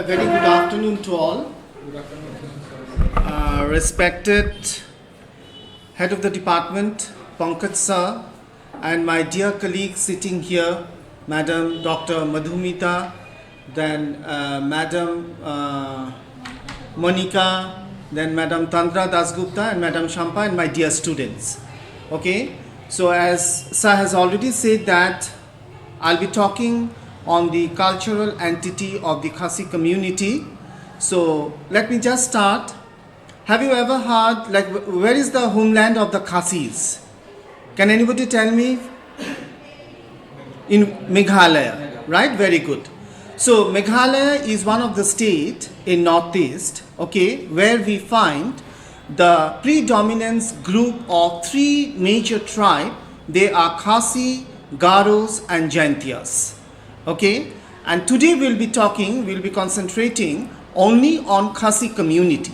Very good afternoon to all. Respected Head of the Department, Pankaj Sir, and my dear colleagues sitting here, Madam Dr. Madhumita, then Madam Monica, then Madam Tandra Dasgupta, and Madam Shampa, and my dear students. Okay, so as Sir has already said that I'll be talking on the cultural entity of the Khasi community. So let me just start. Have you ever heard, like, where is the homeland of the Khasis? Can anybody tell me? In Meghalaya, right? Very good. So Meghalaya is one of the state in Northeast, okay, where we find the predominance group of three major tribes. They are Khasi, Garos, and Jaintias. Okay, and today we'll be concentrating only on Khasi community.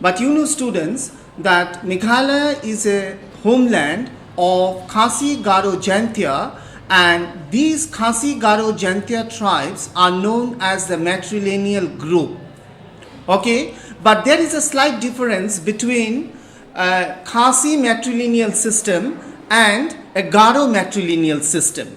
But you know, students, that Meghalaya is a homeland of Khasi, Garo, Jaintia, and these Khasi, Garo, Jaintia tribes are known as the matrilineal group. Okay, but there is a slight difference between Khasi matrilineal system and a Garo matrilineal system.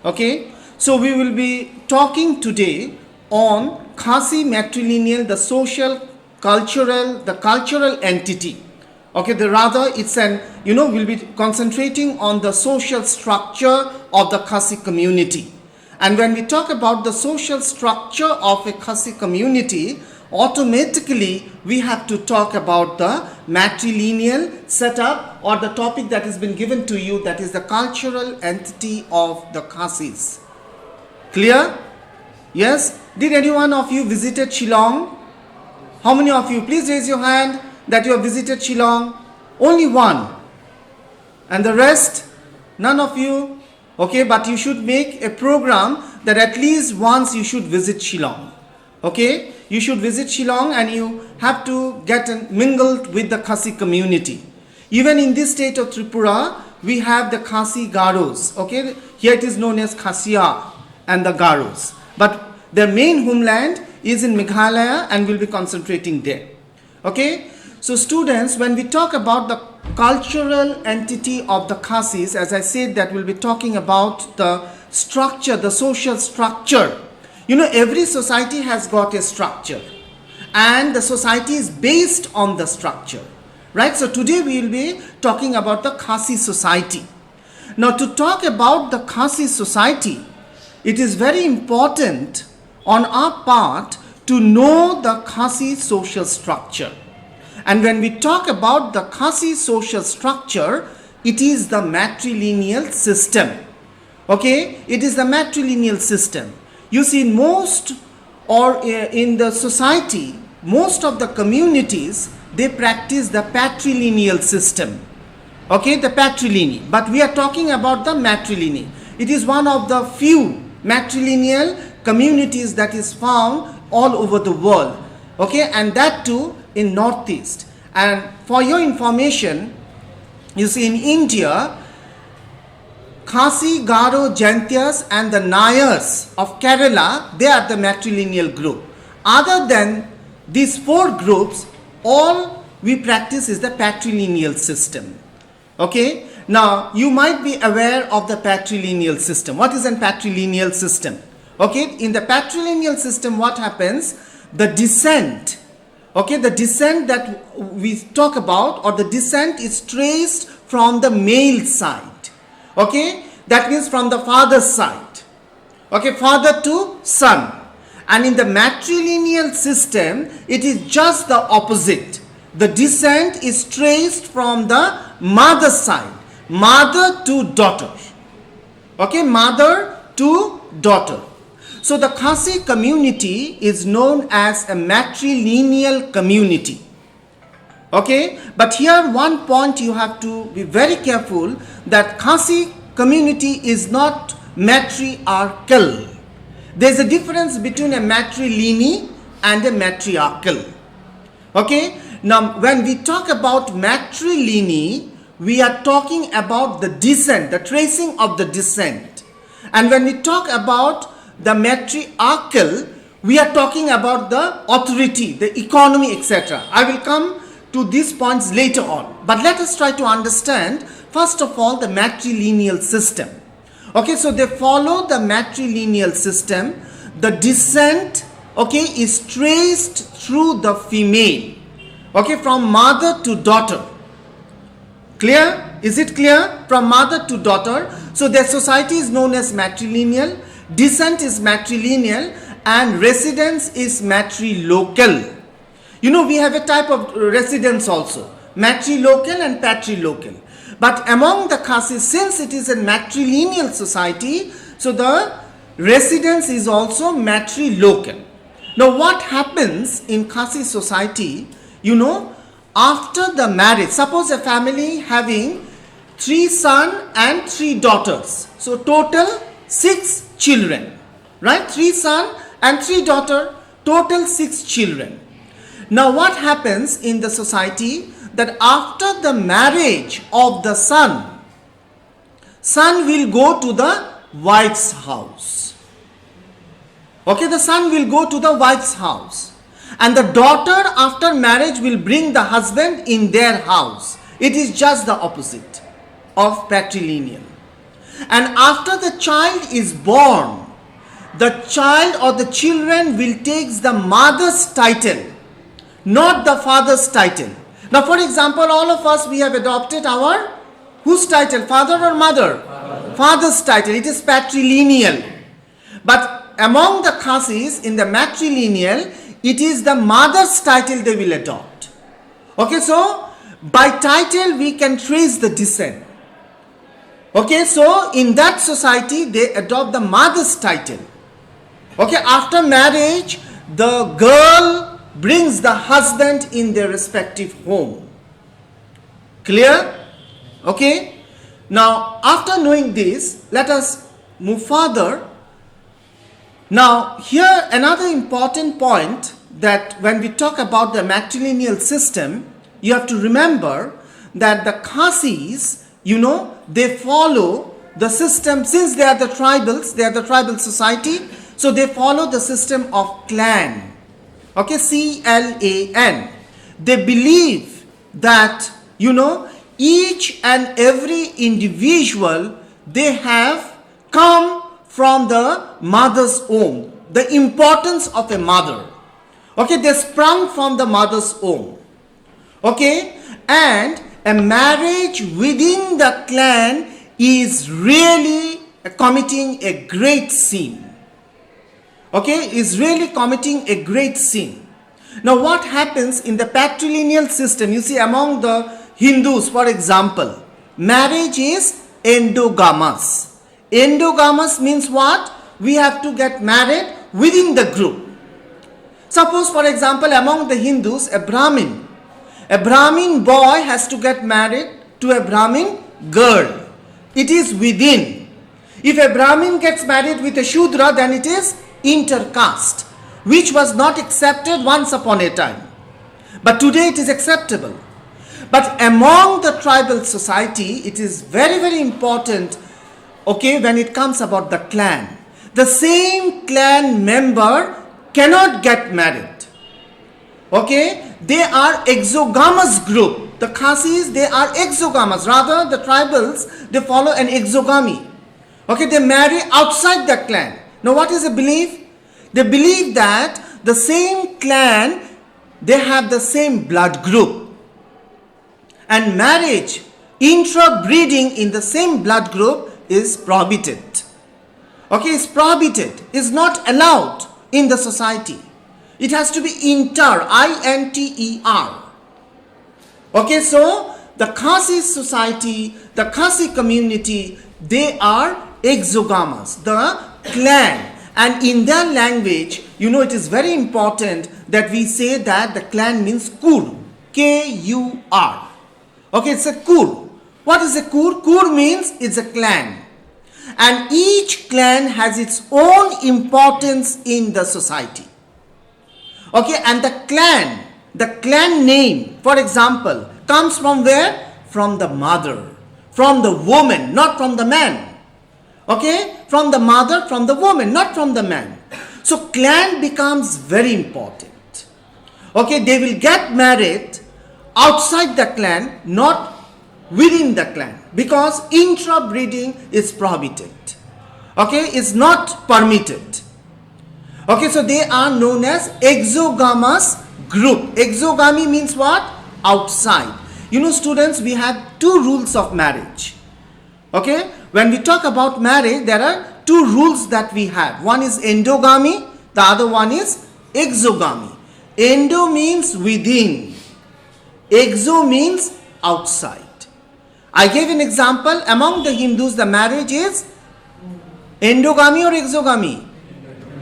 Okay, so we will be talking today on Khasi matrilineal, the social, cultural, the cultural entity. Okay, rather it's we'll be concentrating on the social structure of the Khasi community. And when we talk about the social structure of a Khasi community, automatically we have to talk about the matrilineal setup, or the topic that has been given to you, that is the cultural entity of the Khasis. Clear? Yes? Did any one of you visited Shillong? How many of you? Please raise your hand that you have visited Shillong. Only one. And the rest? None of you? Okay, but you should make a program that at least once you should visit Shillong. Okay? You should visit Shillong and you have to get mingled with the Khasi community. Even in this state of Tripura, we have the Khasi Garos. Okay? Here it is known as Khasiya and the Garos. But their main homeland is in Meghalaya, and we'll be concentrating there. Okay? So students, when we talk about the cultural entity of the Khasis, as I said, that we'll be talking about the structure, the social structure. You know, every society has got a structure, and the society is based on the structure. Right? So today we will be talking about the Khasi society. Now, to talk about the Khasi society, it is very important on our part to know the Khasi social structure. And when we talk about the Khasi social structure, it is the matrilineal system. Okay? It is the matrilineal system. You see, in the society, most of the communities, they practice the patrilineal system. Okay? The patrilineal. But we are talking about the matrilineal. It is one of the few matrilineal communities that is found all over the world. Okay, and that too in Northeast. And for your information, you see, in India, Khasi, Garo, Jaintias, and the Nayars of Kerala, they are the matrilineal group. Other than these four groups, all we practice is the patrilineal system. Okay, now you might be aware of the patrilineal system. What is a patrilineal system? Okay, in the patrilineal system, what happens? The descent, okay, the descent that we talk about, or the descent is traced from the male side. Okay, that means from the father's side. Okay, father to son. And in the matrilineal system, it is just the opposite. The descent is traced from the mother's side. Mother to daughter. Okay, mother to daughter. So the Khasi community is known as a matrilineal community. Okay, but here one point you have to be very careful, that Khasi community is not matriarchal. There is a difference between a matrilineal and a matriarchal. Okay, now when we talk about matrilineal, we are talking about the descent, the tracing of the descent. And when we talk about the matriarchal, we are talking about the authority, the economy, etc. I will come to these points later on. But let us try to understand, first of all, the matrilineal system. Okay, so they follow the matrilineal system. The descent, okay, is traced through the female, okay, from mother to daughter. Clear? Is it clear? From mother to daughter. So their society is known as matrilineal, descent is matrilineal, and residence is matrilocal. You know, we have a type of residence also, matrilocal and patrilocal. But among the Khasis, since it is a matrilineal society, so the residence is also matrilocal. Now what happens in Khasi society, you know, after the marriage, suppose a family having 3 sons and 3 daughters. So total 6 children, right? 3 sons and 3 daughters, total 6 children. Now what happens in the society, that after the marriage of the son will go to the wife's house. Okay, the son will go to the wife's house. And the daughter after marriage will bring the husband in their house. It is just the opposite of patrilineal. And after the child is born, the child or the children will take the mother's title, not the father's title. Now for example, all of us, we have adopted our, whose title? Father or mother? Father's title. It is patrilineal. But among the Khasis, in the matrilineal, it is the mother's title they will adopt. Okay, so by title we can trace the descent. Okay, so in that society they adopt the mother's title. Okay, after marriage, the girl brings the husband in their respective home. Clear? Okay. Now, after knowing this, let us move further. Now, here another important point, that when we talk about the matrilineal system, you have to remember that the Khasis, you know, they follow the system, since they are the tribals, they are the tribal society, so they follow the system of clan. Okay, C-L-A-N. They believe that, you know, each and every individual, they have come from the mother's womb. The importance of a mother. Okay, they sprung from the mother's womb. Okay, and a marriage within the clan is really committing a great sin. Okay, is really committing a great sin. Now what happens in the patrilineal system, you see among the Hindus, for example, marriage is endogamous. Endogamous means what? We have to get married within the group. Suppose for example among the Hindus, a Brahmin boy has to get married to a Brahmin girl. It is within. If a Brahmin gets married with a Shudra, then it is intercaste, which was not accepted once upon a time, but today it is acceptable. But among the tribal society, it is very, very important, okay, when it comes about the clan. The same clan member cannot get married. Okay, they are exogamous group. The Khasis, they are exogamous. Rather, the tribals, they follow an exogamy. Okay, they marry outside the clan. Now what is the belief? They believe that the same clan, they have the same blood group. And marriage, intra-breeding in the same blood group is prohibited. Okay, it's prohibited, is not allowed in the society. It has to be inter, I-N-T-E-R. Okay, so the Khasi society, the Khasi community, they are exogamous, the clan. And in their language, you know, it is very important that we say that the clan means Kur, K-U-R. Okay, it's a Kur. What is a Kur? Kur means it's a clan. And each clan has its own importance in the society. Okay, and the clan name, for example, comes from where? From the mother, from the woman, not from the man. Okay, from the mother, from the woman, not from the man. So clan becomes very important. Okay, they will get married outside the clan, not within the clan, because intra-breeding is prohibited. Okay, is not permitted. Okay, so they are known as exogamous group. Exogamy means what? Outside. You know, students, we have two rules of marriage. Okay, when we talk about marriage, there are two rules that we have. One is endogamy, the other one is exogamy. Endo means within, exo means outside. I gave an example. Among the Hindus, the marriage is endogamy or exogamy?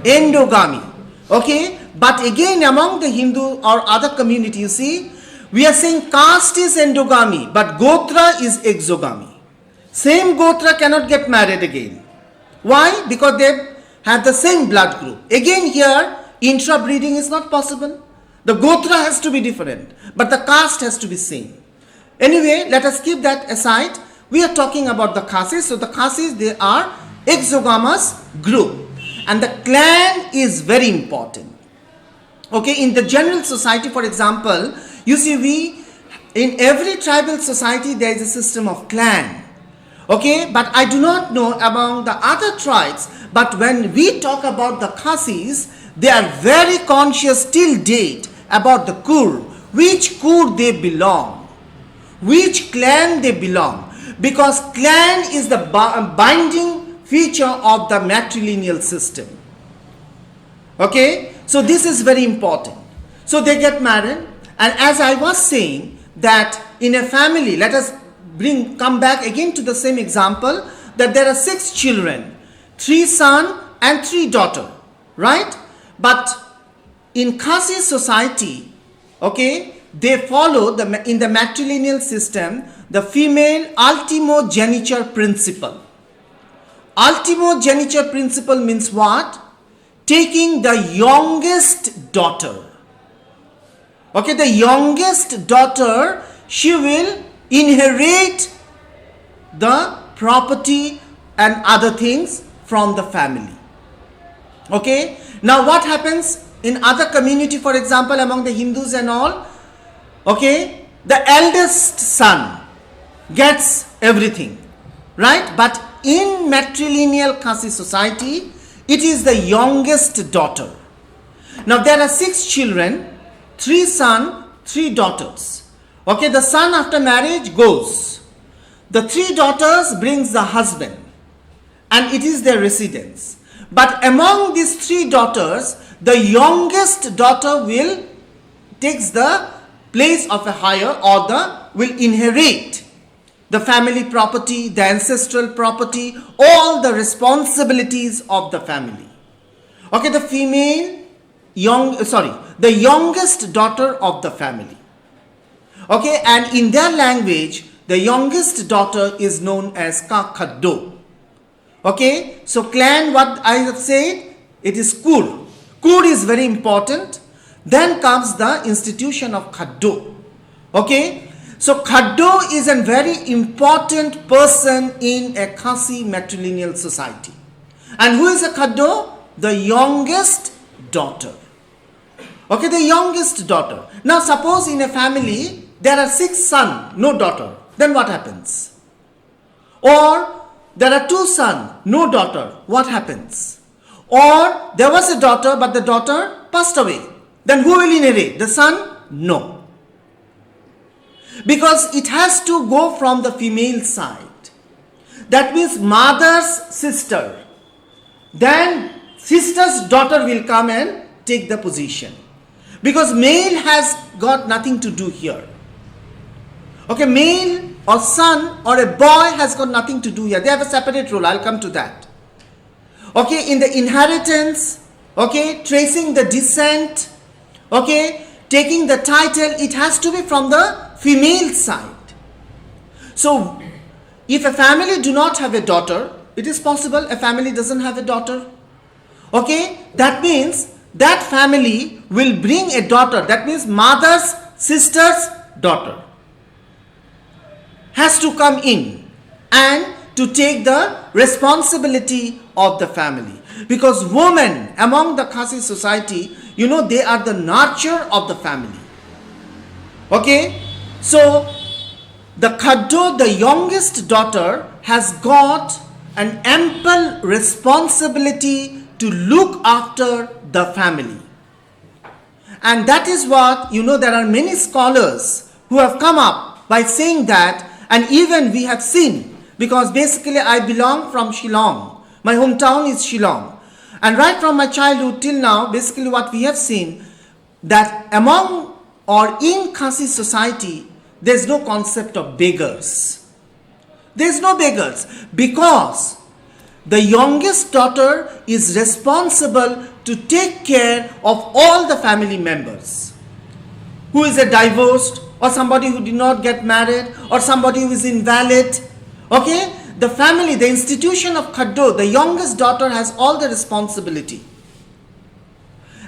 Endogamy. Okay, but again among the Hindu or other community, you see, we are saying caste is endogamy, but gotra is exogamy. Same gotra cannot get married again. Why? Because they have the same blood group. Again here, intra-breeding is not possible. The gotra has to be different, but the caste has to be same. Anyway, let us keep that aside. We are talking about the castes. So the castes, they are exogamous group. And the clan is very important. Okay, in the general society, for example, you see, in every tribal society there is a system of clan. Okay, but I do not know among the other tribes, but when we talk about the Khasis, they are very conscious till date about the Kur, which Kur they belong, which clan they belong, because clan is the binding feature of the matrilineal system. Okay, so this is very important. So they get married, and as I was saying that in a family, let us come back again to the same example, that there are 6 children, 3 sons and 3 daughters, right? But in Khasi society, okay, they follow in the matrilineal system the female ultimogeniture principle. Ultimogeniture principle means what? Taking the youngest daughter. Okay, the youngest daughter, she will inherit the property and other things from the family. Okay, now what happens in other community, for example, among the Hindus and all? Okay, the eldest son gets everything, right? But in matrilineal Khasi society, it is the youngest daughter. Now there are 6 children, 3 sons, 3 daughters. Okay, the son after marriage goes. The 3 daughters brings the husband, and it is their residence. But among these 3 daughters, the youngest daughter will takes the place of a higher, or will inherit the family property, the ancestral property, all the responsibilities of the family. Okay, the youngest daughter of the family. Okay, and in their language, the youngest daughter is known as Khaddo. Okay, so clan, what I have said, it is Kur. Kur is very important. Then comes the institution of Khaddo. Okay, so Khaddo is a very important person in a Khasi matrilineal society. And who is a Khaddo? The youngest daughter. Okay, the youngest daughter. Now suppose in a family there are 6 sons, no daughter. Then what happens? Or there are 2 sons, no daughter. What happens? Or there was a daughter, but the daughter passed away. Then who will inherit? The son? No. Because it has to go from the female side. That means mother's sister. Then sister's daughter will come and take the position. Because male has got nothing to do here. Okay, male or son or a boy has got nothing to do here. They have a separate role. I'll come to that. Okay, in the inheritance, okay, tracing the descent, okay, taking the title, it has to be from the female side. So, if a family do not have a daughter, it is possible a family doesn't have a daughter. Okay, that means that family will bring a daughter. That means mother's sister's daughter has to come in and to take the responsibility of the family. Because women among the Khasi society, they are the nurture of the family. Okay, so the Khaddo, the youngest daughter, has got an ample responsibility to look after the family. And that is what, there are many scholars who have come up by saying that, and even we have seen, because basically I belong from Shillong. My hometown is Shillong. And right from my childhood till now, basically what we have seen, that among or in Khasi society, there is no concept of beggars. There is no beggars, because the youngest daughter is responsible to take care of all the family members. Who is a divorced, or somebody who did not get married, or somebody who is invalid. Okay, the family, the institution of Khaddo, the youngest daughter has all the responsibility.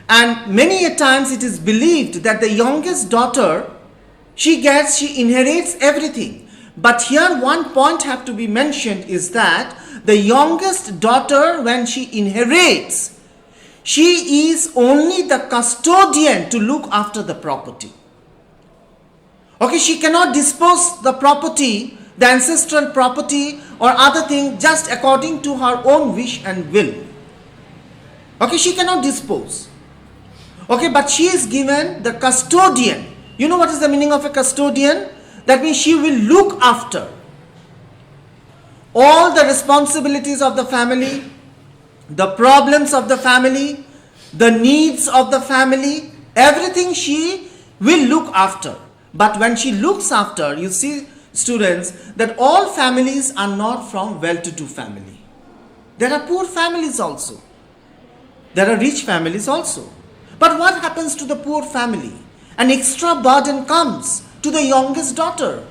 And many a times it is believed that the youngest daughter, she inherits everything. But here one point have to be mentioned is that the youngest daughter, when she inherits, she is only the custodian to look after the property. Okay, she cannot dispose the property, the ancestral property or other thing, just according to her own wish and will. Okay, she cannot dispose. Okay, but she is given the custodian. You know what is the meaning of a custodian? That means she will look after all the responsibilities of the family, the problems of the family, the needs of the family, everything she will look after. But when she looks after, you see, students, that all families are not from well-to-do family. There are poor families also. There are rich families also. But what happens to the poor family? An extra burden comes to the youngest daughter.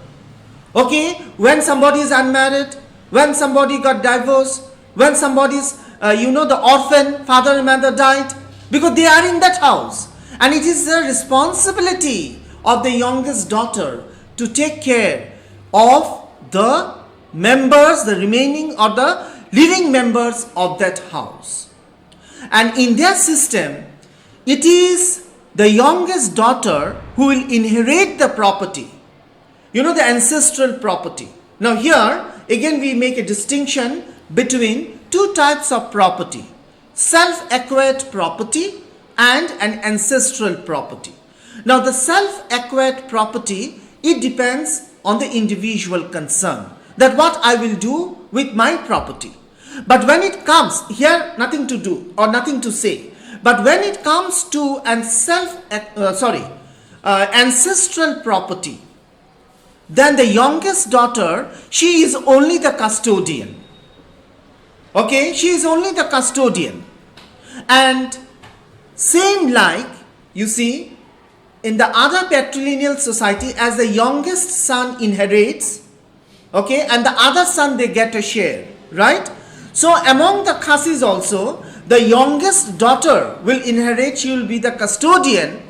Okay, when somebody is unmarried, when somebody got divorced, when somebody's, the orphan, father and mother died, because they are in that house. And it is the responsibility of the youngest daughter to take care of the members, the remaining or the living members of that house. And in their system, it is the youngest daughter who will inherit the property, the ancestral property. Now here, again we make a distinction between two types of property: self-acquired property and an ancestral property. Now the self-acquired property, it depends on the individual concern, that what I will do with my property. But when it comes, here nothing to do or nothing to say, but when it comes to ancestral property, then the youngest daughter, she is only the custodian. Okay, she is only the custodian. And same like, you see, in the other patrilineal society, as the youngest son inherits, okay, and the other son, they get a share, right? So among the Khasis also, the youngest daughter will inherit, she will be the custodian,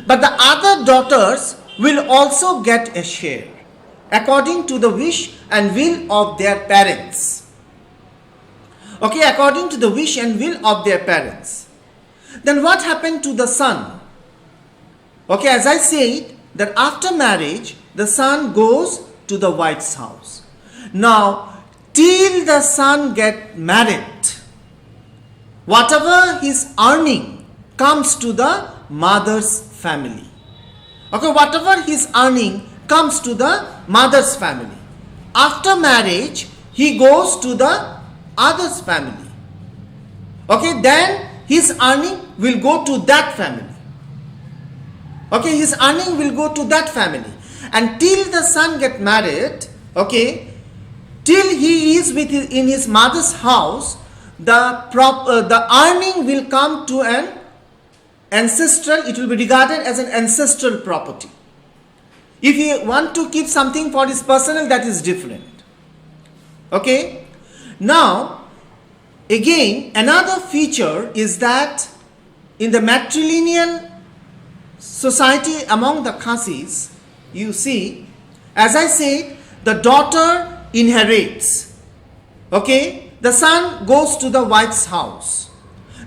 but the other daughters will also get a share according to the wish and will of their parents. Okay, according to the wish and will of their parents. Then what happened to the son? Okay, as I said, that after marriage, the son goes to the wife's house. Now, till the son get married, whatever his earning comes to the mother's family. Okay, whatever his earning comes to the mother's family. After marriage, he goes to the other's family. Okay, then his earning will go to that family. Okay, his earning will go to that family. And till the son get married, okay, till he is in his mother's house, the earning will come to an ancestral, it will be regarded as an ancestral property. If he want to keep something for his personal, that is different. Okay. Now, again, another feature is that in the matrilineal society among the Khasis, you see, as I said, the daughter inherits. Okay. the son goes to the wife's house.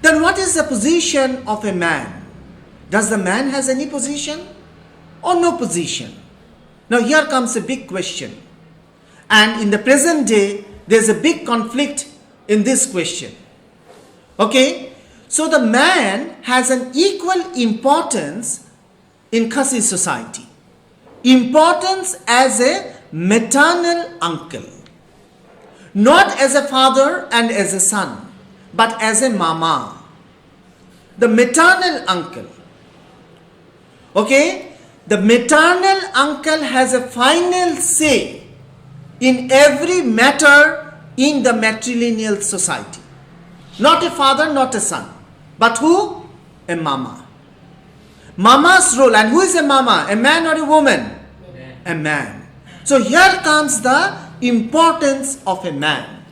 Then what is the position of a man? Does the man has any position or no position? Now here comes a big question. And in the present day, there's a big conflict in this question. Okay? So the man has an equal importance in Khasi society. Importance as a maternal uncle. Not as a father and as a son, but as a mama. The maternal uncle. Okay? The maternal uncle has a final say in every matter in the matrilineal society. Not a father, not a son. But who? A mama. Mama's role. And who is a mama? A man or a woman? A man. So here comes the importance of a man.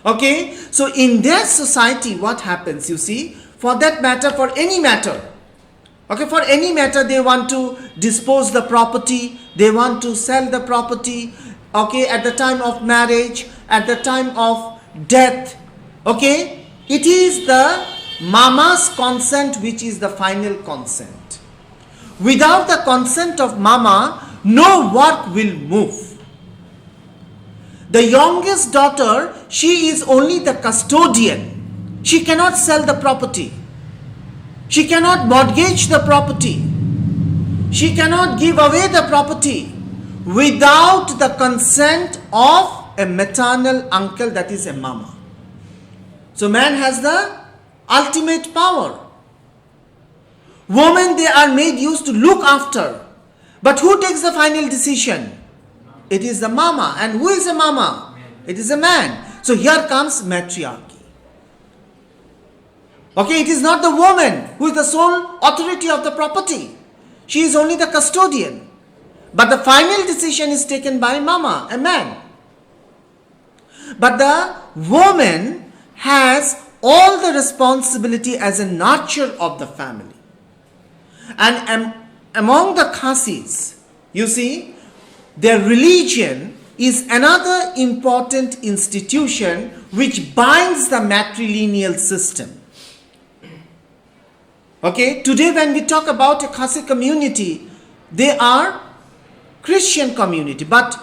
Okay? So in their society, what happens? You see, for that matter, for any matter, okay, for any matter, they want to dispose the property, they want to sell the property, okay, at the time of marriage, at the time of death, okay, it is the mama's consent which is the final consent. Without the consent of mama, no work will move. The youngest daughter, she is only the custodian. She cannot sell the property. She cannot mortgage the property. She cannot give away the property without the consent of a maternal uncle, that is a mama. So man has the ultimate power. Women, they are made used to look after. But who takes the final decision? It is the mama. And who is a mama? It is a man. So here comes matriarchy. Okay, it is not the woman who is the sole authority of the property. She is only the custodian. But the final decision is taken by mama, a man. But the woman has all the responsibility as a nurturer of the family. And among the Khasis, you see, their religion is another important institution which binds the matrilineal system. Okay, today when we talk about a Khasi community, they are Christian community, but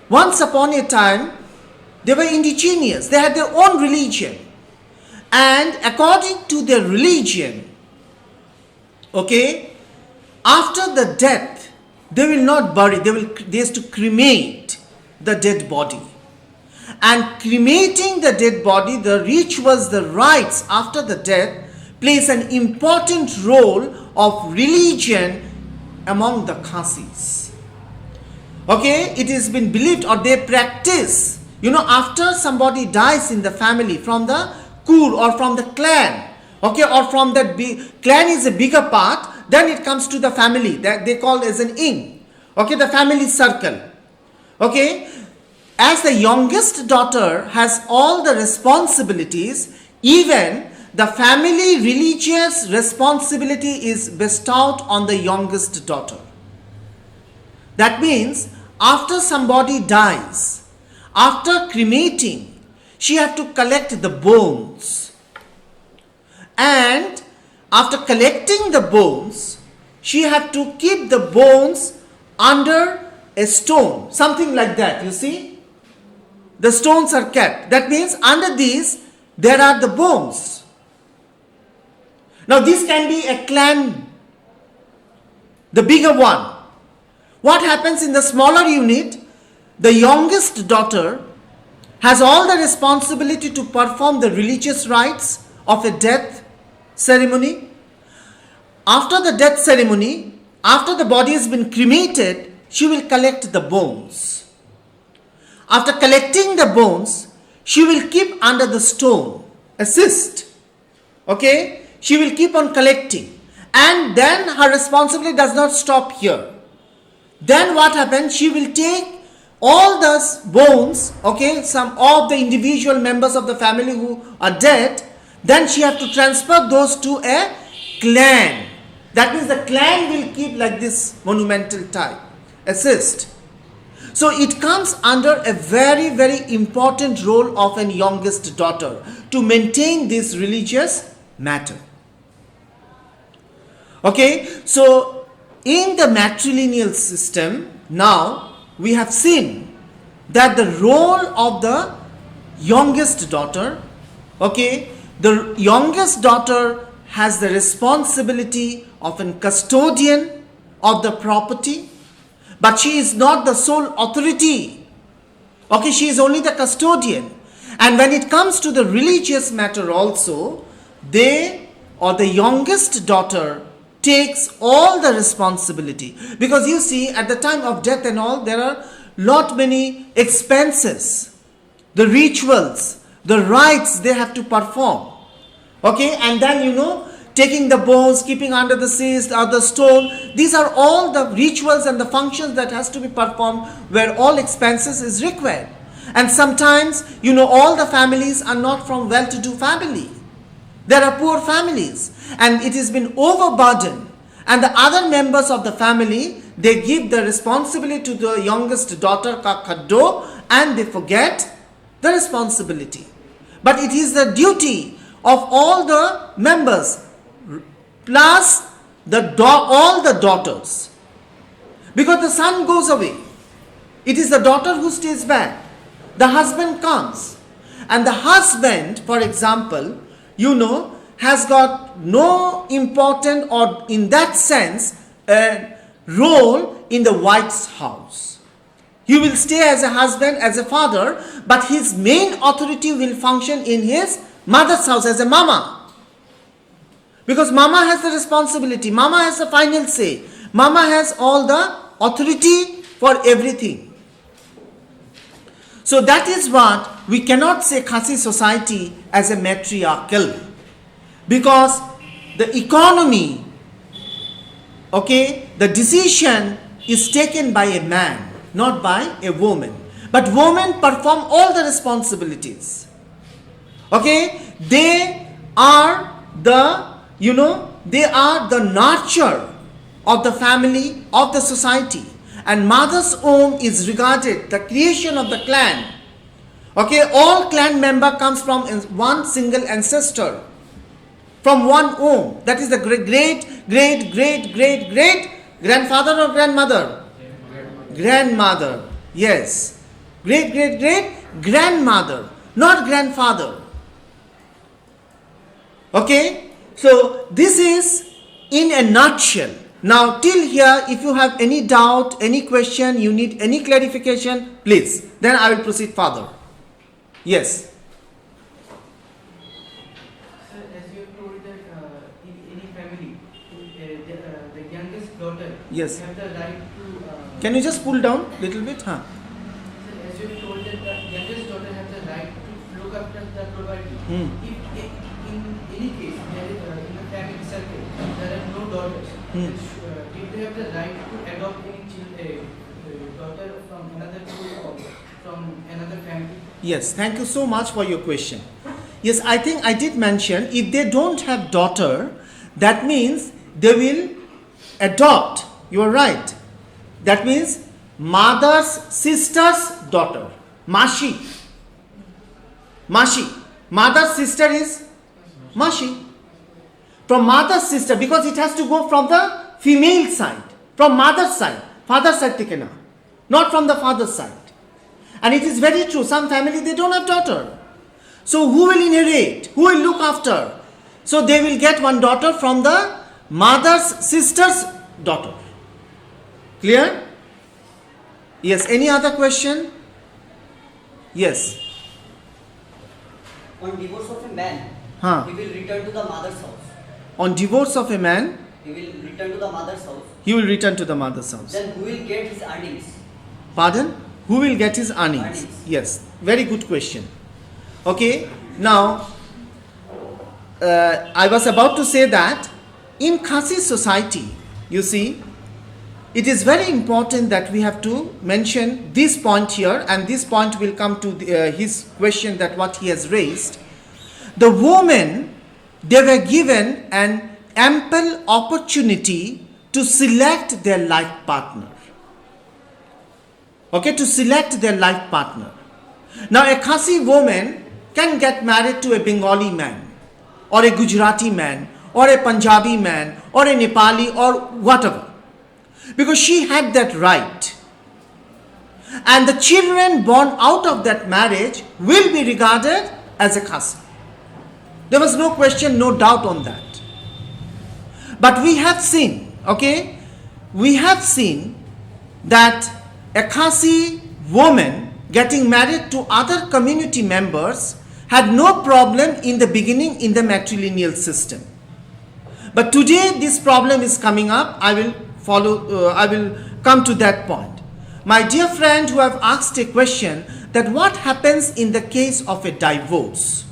once upon a time, they were indigenous. They had their own religion. And according to their religion, okay, after the death, they will not bury, they have to cremate the dead body. And cremating the dead body, the rituals, the rites after the death, plays an important role of religion among the Khasis. Okay, it has been believed, or they practice, you know, after somebody dies in the family, from the kur or from the clan, okay, or from that clan is a bigger part, then it comes to the family, that they call as an ing, okay, the family circle. Okay, as the youngest daughter has all the responsibilities, even the family religious responsibility is bestowed on the youngest daughter. That means after somebody dies, after cremating, she has to collect the bones. And after collecting the bones, she has to keep the bones under a stone, something like that, you see. The stones are kept. That means under these, there are the bones. Now this can be a clan, the bigger one. What happens in the smaller unit? The youngest daughter has all the responsibility to perform the religious rites of a death ceremony. After the death ceremony, after the body has been cremated, she will collect the bones. After collecting the bones, she will keep under the stone, assist. Okay? She will keep on collecting. And then her responsibility does not stop here. Then what happens? She will take all the bones, okay, some of the individual members of the family who are dead, then she has to transfer those to a clan. That means the clan will keep like this monumental type, assist. So it comes under a very, very important role of an youngest daughter to maintain this religious matter. Okay, so in the matrilineal system, now we have seen that the role of the youngest daughter, okay, the youngest daughter has the responsibility of a custodian of the property, but she is not the sole authority. Okay, she is only the custodian. And when it comes to the religious matter also, they or the youngest daughter takes all the responsibility. Because you see, at the time of death and all, there are lot many expenses, the rituals, the rites they have to perform. Okay, and then taking the bones, keeping under the seas or the stone. These are all the rituals and the functions that has to be performed where all expenses is required. And sometimes, all the families are not from well-to-do family. There are poor families and it has been overburdened. And the other members of the family, they give the responsibility to the youngest daughter, Kakado, and they forget the responsibility. But it is the duty of all the members plus all the daughters. Because the son goes away. It is the daughter who stays back. The husband comes. And the husband, for example, has got no important or in that sense role in the wife's house. He will stay as a husband, as a father, but his main authority will function in his mother's house as a mama. Because mama has the responsibility, mama has the final say, mama has all the authority for everything. So that is what we cannot say Khasi society as a matriarchal. Because the economy, okay, the decision is taken by a man, not by a woman. But women perform all the responsibilities. Okay, they are the nurture of the family, of the society. And mother's home is regarded the creation of the clan. Okay, all clan member comes from one single ancestor, from one home. That is the great grandfather or grandmother? Grandmother. Yes. Great grandmother, not grandfather. Okay, so this is in a nutshell. Now till here, if you have any doubt, any question, you need any clarification, please, then I will proceed further. Yes. Sir, as you told that in any family, the youngest daughter Yes. have the right to. Can you just pull down a little bit? Sir, as you told that the youngest daughter has the right to look after the property. If in any case there is in a family circle there are no daughters, if they have the right to adopt any daughter from another group or from another family. Yes, thank you so much for your question. Yes, I think I did mention if they don't have daughter, that means they will adopt. You are right. That means mother's sister's daughter. Mashi. Mother's sister is Mashi. From mother's sister, because it has to go from the female side, from mother's side, father's side tikena, not from the father's side. And it is very true, some family they don't have daughter. So who will inherit? Who will look after? So they will get one daughter from the mother's sister's daughter. Clear? Yes, any other question? Yes. On divorce of a man, he will return to the mother's house. On divorce of a man, He will return to the mother's house. he will return to the mother's house. Then who will get his earnings? Pardon? Who will get his earnings? Earnings. Yes, very good question. Okay, now I was about to say that in Khasi society, you see, it is very important that we have to mention this point here, and this point will come to his question that what he has raised. The women, they were given an ample opportunity to select their life partner. okay, to select their life partner. Now a Khasi woman can get married to a Bengali man, or a Gujarati man, or a Punjabi man, or a Nepali, or whatever, because she had that right. And the children born out of that marriage will be regarded as a Khasi. There was no question, no doubt on that. But we have seen, okay, we have seen that a Khasi woman getting married to other community members had no problem in the beginning in the matrilineal system. But today this problem is coming up. I will come to that point. My dear friend who have asked a question that what happens in the case of a divorce?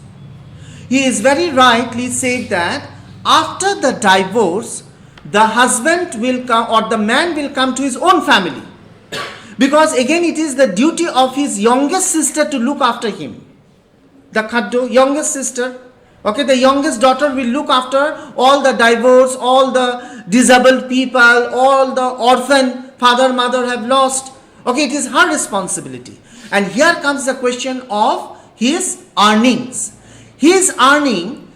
He is very rightly said that after the divorce, the husband will come or the man will come to his own family. Because again it is the duty of his youngest sister to look after him. The Khaddo, youngest sister, okay, the youngest daughter will look after all the divorce, all the disabled people, all the orphan, father, mother have lost. Okay, it is her responsibility. And here comes the question of his earnings. His earning,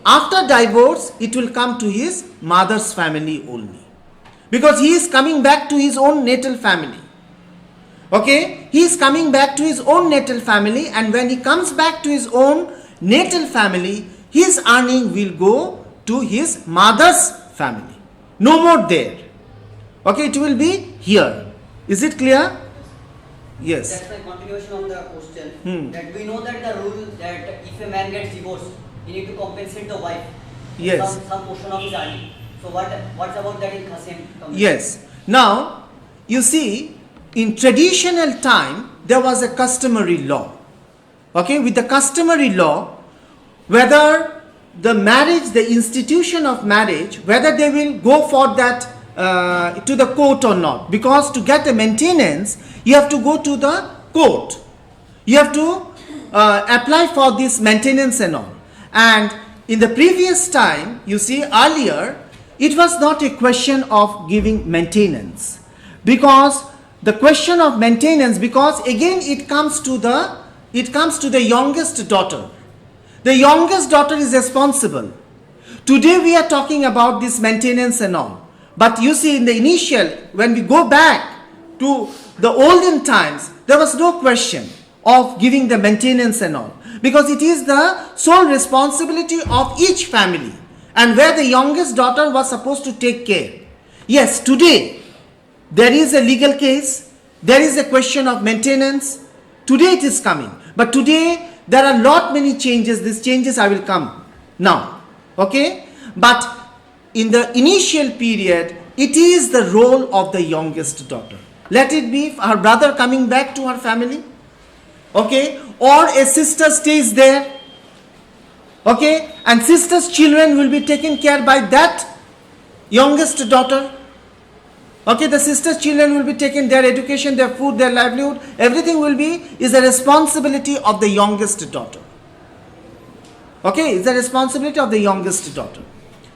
after divorce, it will come to his mother's family only. Because he is coming back to his own natal family. Okay, he is coming back to his own natal family, and when he comes back to his own natal family, his earning will go to his mother's family. No more there. Okay, it will be here. Is it clear? Yes. That's my continuation of the question. That we know that the rule that if a man gets divorced, he need to compensate the wife. Yes. Some portion of his earning. So what's about that in Qasim community? Yes. Now, you see, in traditional time, there was a customary law. Okay, with the customary law, whether the marriage, the institution of marriage, whether they will go for that to the court or not. Because to get a maintenance, you have to go to the court. You have to apply for this maintenance and all. And in the previous time, you see, earlier, it was not a question of giving maintenance. Because the question of maintenance, because again it comes to the youngest daughter. The youngest daughter is responsible. Today we are talking about this maintenance and all. But you see, in the initial, when we go back to the olden times, there was no question of giving the maintenance and all. Because it is the sole responsibility of each family. And where the youngest daughter was supposed to take care. Yes, today, there is a legal case. There is a question of maintenance. Today it is coming. But today, there are lot many changes. These changes I will come now. Okay? But in the initial period, it is the role of the youngest daughter. Let it be her brother coming back to her family. Okay? Or a sister stays there. Okay? And sister's children will be taken care by that youngest daughter. Okay? The sister's children will be taken, their education, their food, their livelihood, everything is the responsibility of the youngest daughter. Okay? It's the responsibility of the youngest daughter.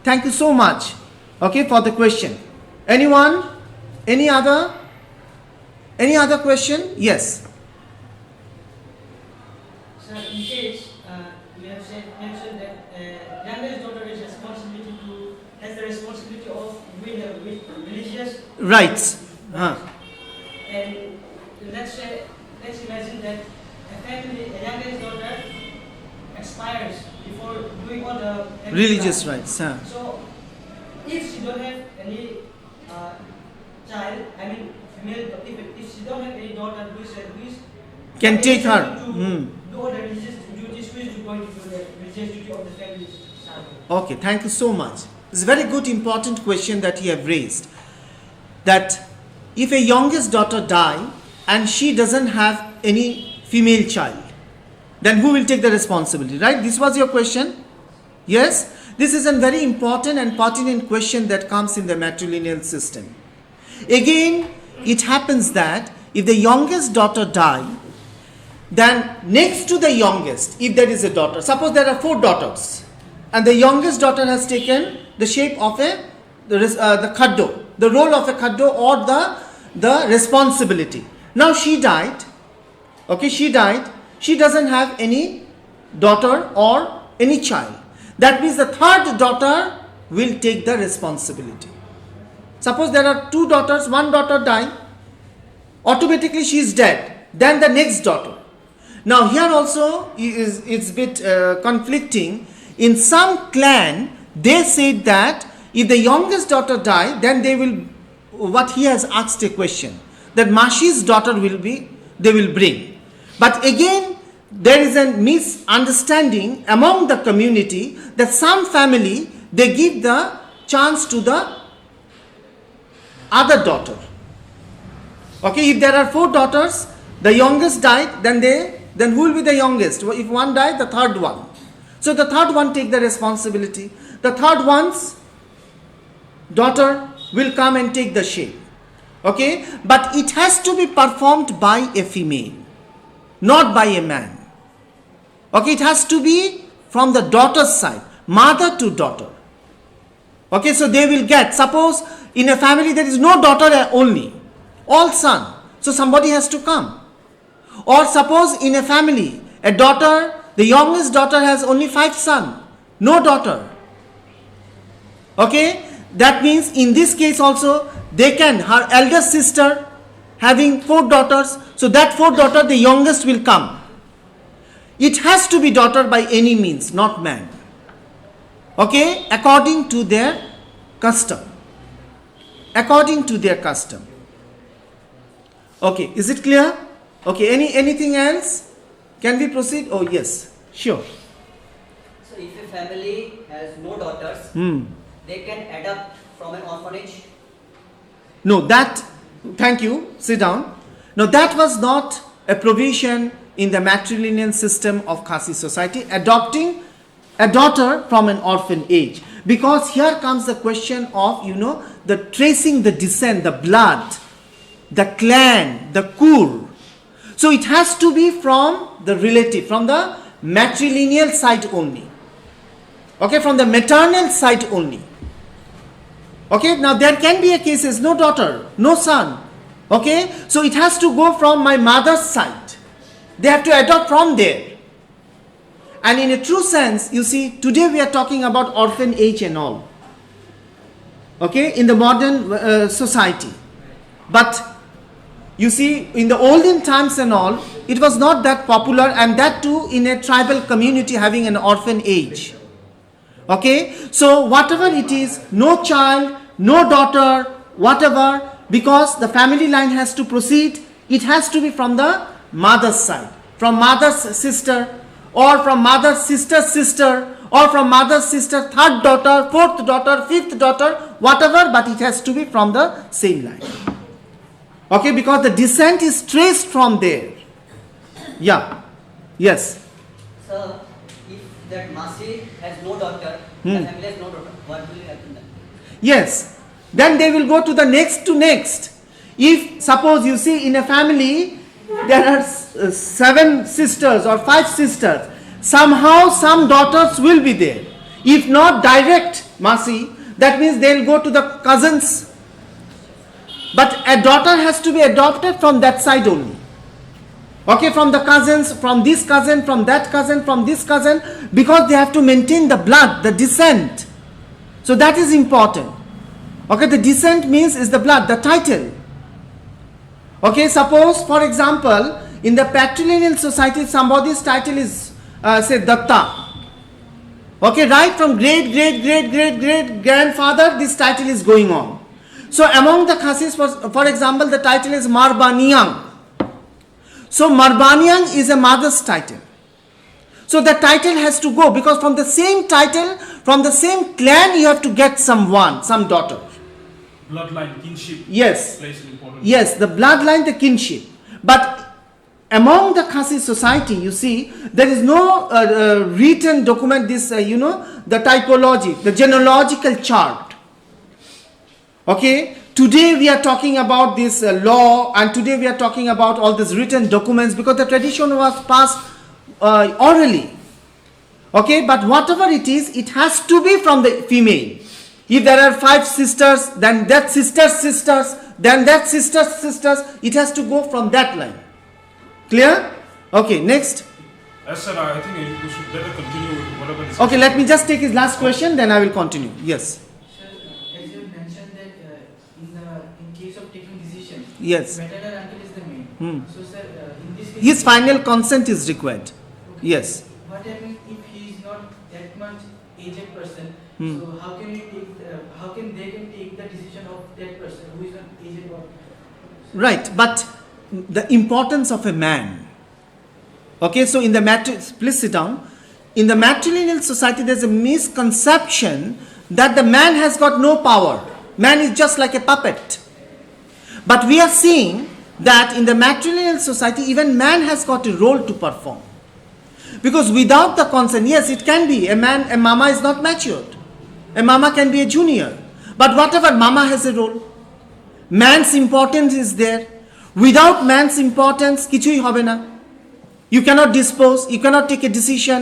Thank you so much, okay, for the question. Anyone? Any other question? Yes. Sir, in case you have mentioned that youngest daughter has the responsibility of with religious Rights. And let's imagine that a youngest daughter expires before doing all the Religious rights. So, if she don't have any child, I mean female, if she don't have any daughter who is Can take her. to do all the religious duties, who is going to do the religious duty of the family? Okay, thank you so much. It's a very good important question that you have raised. That if a youngest daughter die and she doesn't have any female child, then who will take the responsibility, right? This was your question? Yes? This is a very important and pertinent question that comes in the matrilineal system. Again, it happens that if the youngest daughter die, then next to the youngest, if there is a daughter, suppose there are 4 daughters, and the youngest daughter has taken the shape of the khaddo, the role of a khaddo or the responsibility. Now she died. Okay, she died. She doesn't have any daughter or any child. That means the third daughter will take the responsibility. Suppose there are two daughters, one daughter died, automatically she is dead. Then the next daughter. Now here also it's a bit conflicting. In some clan, they said that if the youngest daughter die, then they will, what he has asked a question, that Mashi's daughter they will bring. But again, there is a misunderstanding among the community that some family, they give the chance to the other daughter. Okay, if there are four daughters, the youngest died, then who will be the youngest? If one died, the third one. So the third one take the responsibility. The third one's daughter will come and take the shape. Okay, but it has to be performed by a female, not by a man. Okay, it has to be from the daughter's side, mother to daughter. Okay, so they will get, suppose in a family there is no daughter only, all son. So somebody has to come. Or suppose in a family, a daughter, the youngest daughter has only 5 sons, no daughter. Okay, that means in this case also, they can, her elder sister having 4 daughters, so that 4 daughter, the youngest will come. It has to be daughter by any means, not man. Okay, according to their custom. According to their custom. Okay, is it clear? Okay, anything else? Can we proceed? Oh yes, sure. So if a family has no daughters, they can adopt from an orphanage. No, that, thank you, sit down. No, that was not a provision in the matrilineal system of Khasi society, adopting a daughter from an orphan age. Because here comes the question of, the tracing the descent, the blood, the clan, the kur. So it has to be from the relative, from the matrilineal side only. Okay, from the maternal side only. Okay, now there can be a cases, no daughter, no son. Okay, so it has to go from my mother's side. They have to adopt from there. And in a true sense, you see, today we are talking about orphan age and all. Okay, in the modern society. But you see, in the olden times and all, it was not that popular, and that too in a tribal community having an orphan age. Okay, so whatever it is, no child, no daughter, whatever, because the family line has to proceed, it has to be from the mother's side, from mother's sister, or from mother's sister's sister, or from mother's sister, third daughter, fourth daughter, fifth daughter, whatever, but it has to be from the same line. Okay, because the descent is traced from there. Yeah. Yes. So if that Masi has no daughter, the family has no daughter, what will happen then? Yes. Then they will go to the next to next. If suppose you see in a family there are 7 sisters or 5 sisters, somehow some daughters will be there. If not direct Masi, that means they will go to the cousins. But a daughter has to be adopted from that side only. Okay, from the cousins, from this cousin, from that cousin, from this cousin, because they have to maintain the blood, the descent. So that is important. Okay, the descent means is the blood, the title. Okay, suppose for example, in the patrilineal society, somebody's title is say Datta. Okay, right from great grandfather, this title is going on. So among the Khasis, for example, the title is Marbaniang. So Marbaniang is a mother's title. So the title has to go, because from the same title, from the same clan, you have to get some daughter. Bloodline, kinship. Yes. Plays an important Yes, the bloodline, the kinship. But among the Khasi society, you see, there is no written document, this, the typology, the genealogical chart. Okay, today we are talking about this law, and today we are talking about all these written documents, because the tradition was passed orally. Okay, but whatever it is, it has to be from the female. If there are 5 sisters, then that sister's sisters, then that sister's sisters, it has to go from that line. Clear? Okay, next. Yes, sir, I think you should better continue with whatever is. Okay, let me just take his last question, then I will continue. Yes. Sir, as you mentioned that in case of taking decision, Yes. maternal uncle is the main. So sir, in this case, His final consent is required. okay, Yes. What happens if he is not that much aged person? Hmm. So how can how can they take the decision of that person who is not aged or? Right, but the importance of a man. Okay, so in the please sit down. In the matrilineal society, there's a misconception that the man has got no power. Man is just like a puppet. But we are seeing that in the matrilineal society, even man has got a role to perform. Because without the consent, yes, it can be a mama is not matured. A mama can be a junior. But whatever, mama has a role. Man's importance is there. Without man's importance, কিছুই হবে না. You cannot dispose, you cannot take a decision,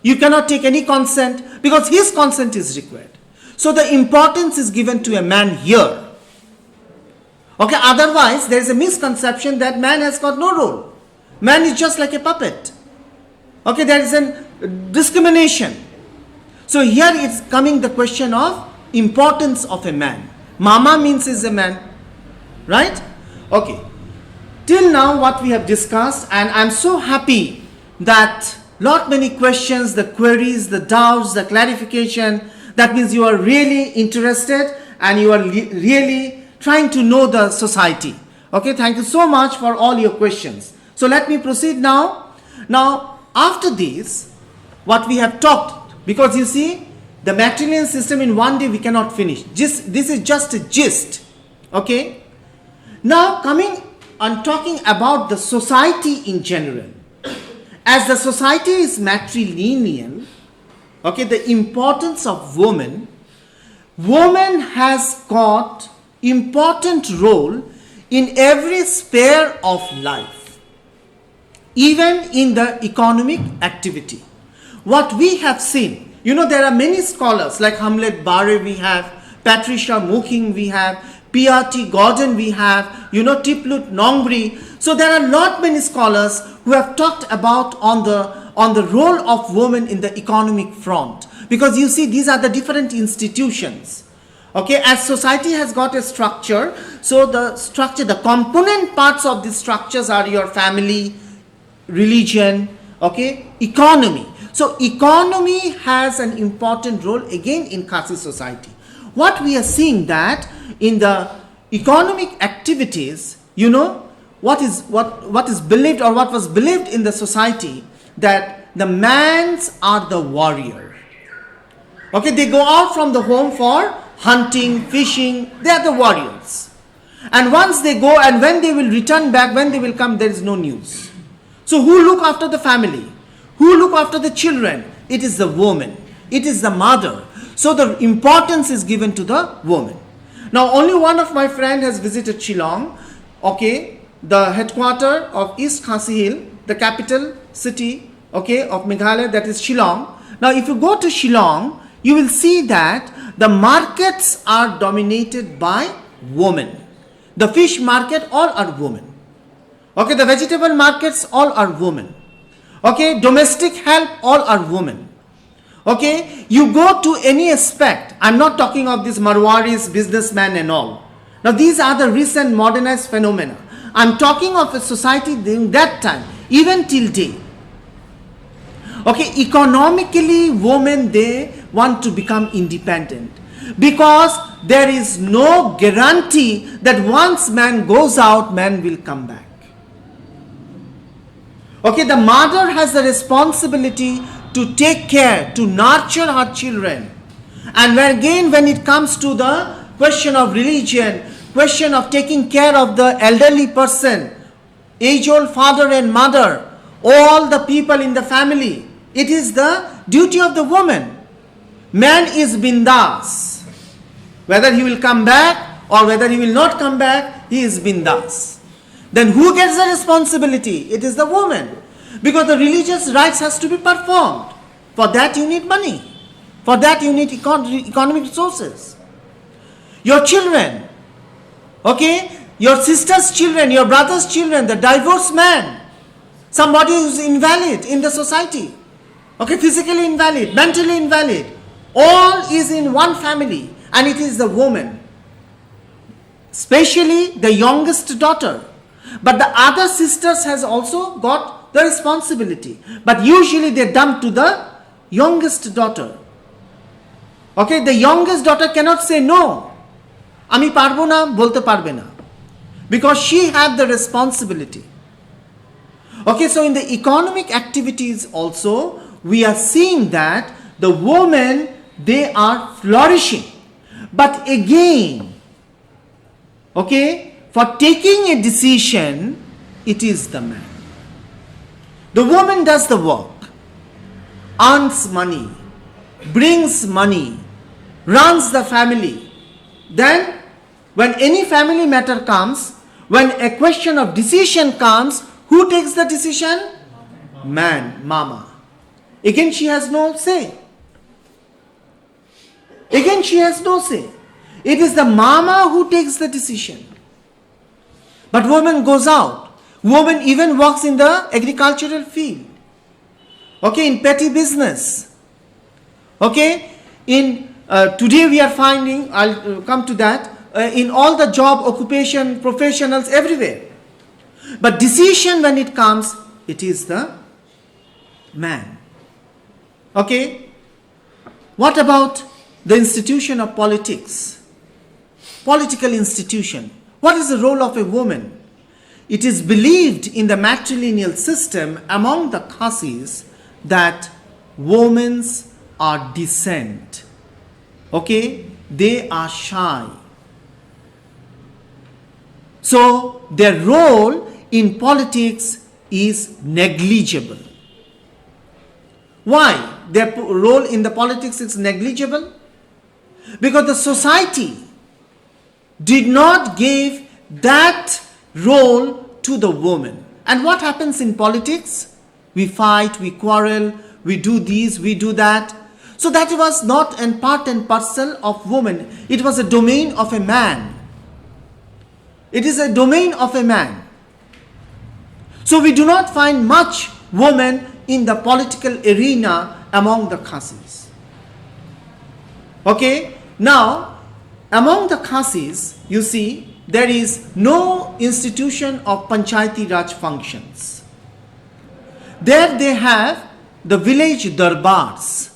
you cannot take any consent because his consent is required. So the importance is given to a man here. Okay, otherwise there is a misconception that man has got no role. Man is just like a puppet. Okay, there is a discrimination. So here it's coming the question of importance of a man. Mama means is a man, right? Okay. Till now what we have discussed, and I'm so happy that lot many questions, the queries, the doubts, the clarification, that means you are really interested and you are really trying to know the society. Okay, thank you so much for all your questions. So let me proceed now. Now after this, what we have talked, because you see the matrilineal system in one day we cannot finish. This is just a gist. Okay. Now coming on talking about the society in general. As the society is matrilineal, okay, the importance of woman has got important role in every sphere of life, even in the economic activity. What we have seen, there are many scholars like Hamlet Barre we have, Patricia Muking we have, P.R.T. Gordon we have, Tiplut Nongri. So there are lot many scholars who have talked about on the role of women in the economic front. Because you see, these are the different institutions. Okay, as society has got a structure, so the component parts of these structures are your family, religion, okay, economy. So economy has an important role again in Khasi society. What we are seeing that in the economic activities, what is believed or what was believed in the society, that the mans are the warrior. Okay, they go out from the home for hunting, fishing, they are the warriors. And once they go and when they will return back, when they will come, there is no news. So who look after the family? Who look after the children? It is the woman. It is the mother. So the importance is given to the woman. Now only one of my friend has visited Shillong, okay, the headquarter of East Khasi Hill, the capital city, okay, of Meghalaya, that is Shillong. Now if you go to Shillong, you will see that the markets are dominated by women. The fish market, all are women. Okay, the vegetable markets, all are women. Okay, domestic help, all are women. Okay, you go to any aspect, I'm not talking of these Marwaris, businessmen and all. Now these are the recent modernized phenomena. I'm talking of a society during that time, even till date. Okay, economically women, they want to become independent. Because there is no guarantee that once man goes out, man will come back. Okay, the mother has the responsibility to take care, to nurture her children. And when it comes to the question of religion, question of taking care of the elderly person, age-old father and mother, all the people in the family, it is the duty of the woman. Man is bindas. Whether he will come back or whether he will not come back, he is bindas. Then who gets the responsibility? It is the woman. Because the religious rites has to be performed. For that you need money. For that you need economic resources. Your children, okay, your sister's children, your brother's children, the divorced man, somebody who's invalid in the society, okay, physically invalid, mentally invalid, all is in one family, and it is the woman, especially the youngest daughter. But the other sisters has also got the responsibility, but usually they dump to the youngest daughter. Okay, the youngest daughter cannot say no, আমি পারবো না, বলতে পারবে না, because she had the responsibility. Okay, so in the economic activities also, we are seeing that the women, they are flourishing. But again, okay, for taking a decision, it is the man. The woman does the work, earns money, brings money, runs the family. Then, when any family matter comes, when a question of decision comes, who takes the decision? Man, mama. Again, she has no say. Again, she has no say. It is the mama who takes the decision. But woman goes out. Woman even works in the agricultural field. Okay, in petty business. Okay, in today we are finding, I'll come to that, in all the job, occupation, professionals, everywhere. But decision when it comes, it is the man. Okay, what about the institution of politics? Political institution. What is the role of a woman? It is believed in the matrilineal system among the Khasis that women are decent. Okay, they are shy. So their role in politics is negligible. Why their role in the politics is negligible? Because the society did not give that role to the woman. And what happens in politics? We fight, we quarrel, we do this, we do that. So that was not a part and parcel of woman. It was a domain of a man. It is a domain of a man. So we do not find much women in the political arena among the Khasis. Okay, now among the Khasis, you see, there is no institution of Panchayati Raj functions. There they have the village darbars.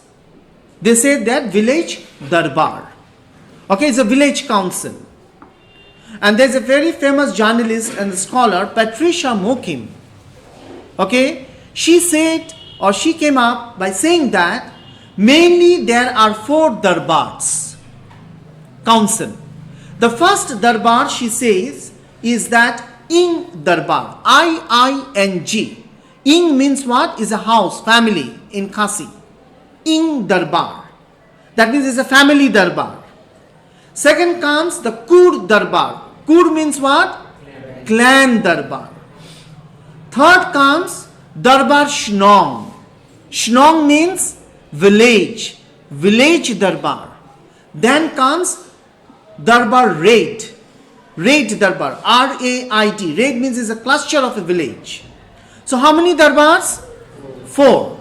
They say that village darbar. Okay, it's a village council. And there's a very famous journalist and scholar, Patricia Mokim. Okay, she said, or she came up by saying that mainly there are 4 darbars, council. The first darbar, she says, is that Ing darbar, I-I-N-G. Ing means what? Is a house, family in Khasi. Ing darbar. That means it's a family darbar. Second comes the Kur darbar. Kur means what? Clan darbar. Third comes darbar Shnong. Shnong means village, village darbar. Then comes darbar Raid. Raid darbar, R-A-I-D. Raid means is a cluster of a village. So how many darbars? 4.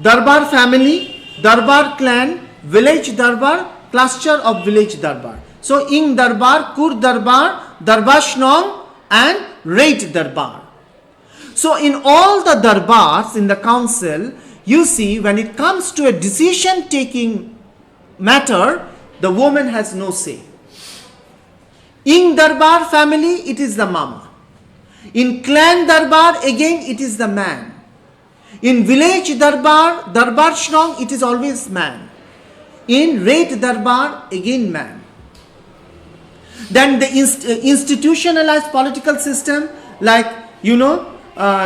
Darbar family, darbar clan, village darbar, cluster of village darbar. So Ing darbar, Kur darbar, darbar Shnong and Raid darbar. So in all the darbars in the council, you see when it comes to a decision taking matter, the woman has no say. In darbar family, it is the mama. In clan darbar, again it is the man. In village darbar, darbar Shnong, it is always man. In Raid darbar, again man. Then the institutionalized political system, like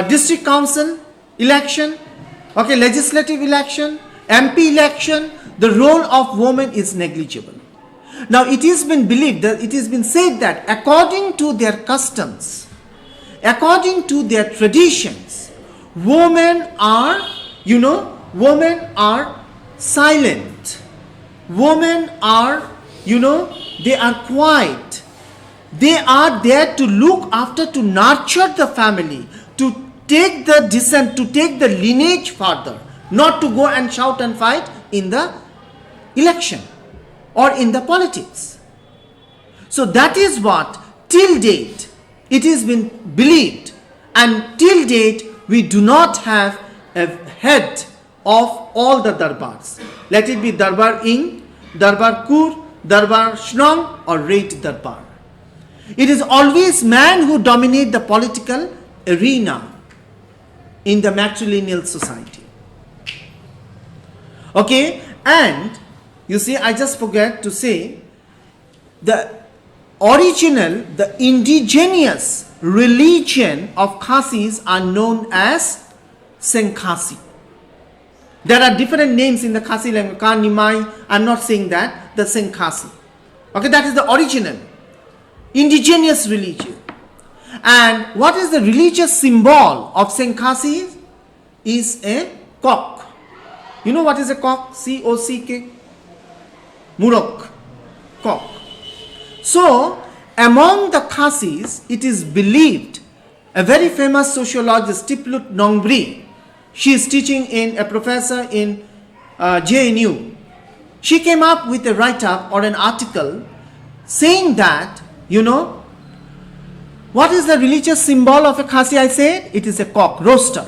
district council election, okay, legislative election, MP election, the role of women is negligible. Now it has been believed that it has been said that according to their customs, according to their traditions, women are silent. women are, they are quiet. They are there to look after, to nurture the family, to take the descent, to take the lineage further, not to go and shout and fight in the election or in the politics. So that is what till date it has been believed, and till date we do not have a head of all the darbars. Let it be Darbar Ing, Darbar Kur, Darbar Shnong or Rate Darbar. It is always man who dominate the political arena in the matrilineal society. Okay, and you see, I just forgot to say, the original, the indigenous religion of Khasis are known as Senkhasi. There are different names in the Khasi language, Khan, Nimai, I'm not saying that, the Senkhasi. Okay, that is the original, indigenous religion. And what is the religious symbol of Senkhasi? Is a cock. You know what is a cock? C-O-C-K? Murok. Cock. So, among the Khasis, it is believed, a very famous sociologist, Tiplut Nongbri, she is teaching in, a professor in JNU. She came up with a write-up or an article saying that, what is the religious symbol of a Khasi? I said it is a cock, rooster.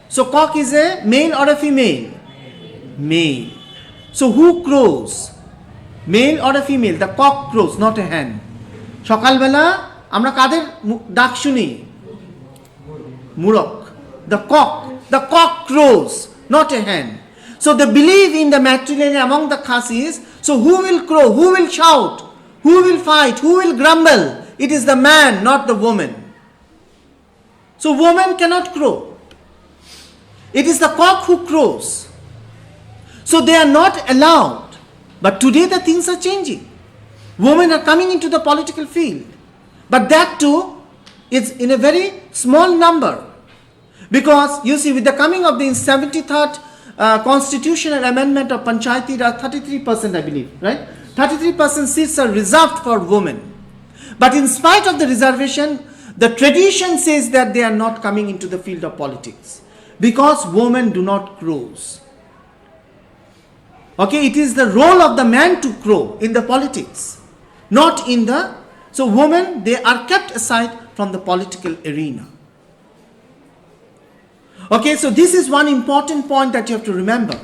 So cock is a male or a female? Male. So who crows? Male or a female? The cock crows, not a hen. সকালবেলা আমরা কাদের ডাক শুনি? Murok. The cock crows, not a hen. So the belief in the matrilineal among the Khasis, so who will crow, who will shout, who will fight, who will grumble? It is the man, not the woman. So woman cannot crow. It is the cock who crows. So they are not allowed. But today the things are changing. Women are coming into the political field. But that too is in a very small number. Because you see, with the coming of the 73rd constitutional amendment of Panchayati Raj, 33% I believe, right? 33% seats are reserved for women. But in spite of the reservation, the tradition says that they are not coming into the field of politics. Because women do not crows. Okay, it is the role of the man to crow in the politics. Not in the, so women, they are kept aside from the political arena. Okay, so this is one important point that you have to remember.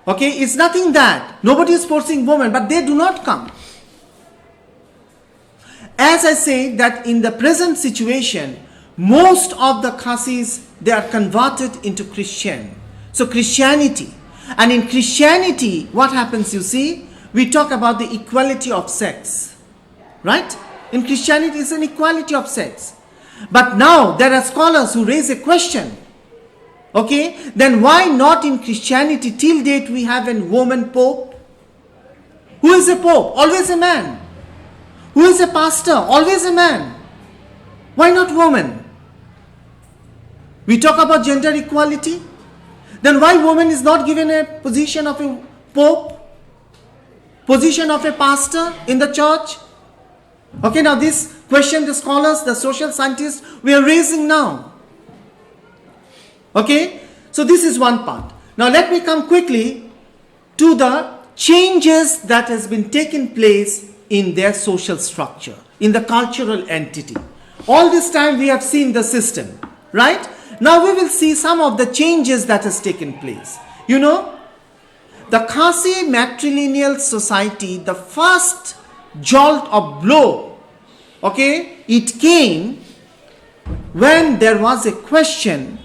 Okay, it's nothing that nobody is forcing women, but they do not come. As I say that in the present situation, most of the Khasis, they are converted into Christian. So Christianity. And in Christianity, what happens, you see, we talk about the equality of sex. Right? In Christianity, it's an equality of sex. But now, there are scholars who raise a question. Okay? Then why not in Christianity, till date, we have a woman pope? Who is a pope? Always a man. Who is a pastor? Always a man. Why not woman? We talk about gender equality. Then why woman is not given a position of a pope? Position of a pastor in the church? Okay, now this question the scholars, the social scientists, we are raising now. Okay, so this is one part. Now let me come quickly to the changes that has been taken place in their social structure, in the cultural entity. All this time we have seen the system, right? Now we will see some of the changes that has taken place. The Khasi matrilineal society, the first jolt of blow, okay, it came when there was a question,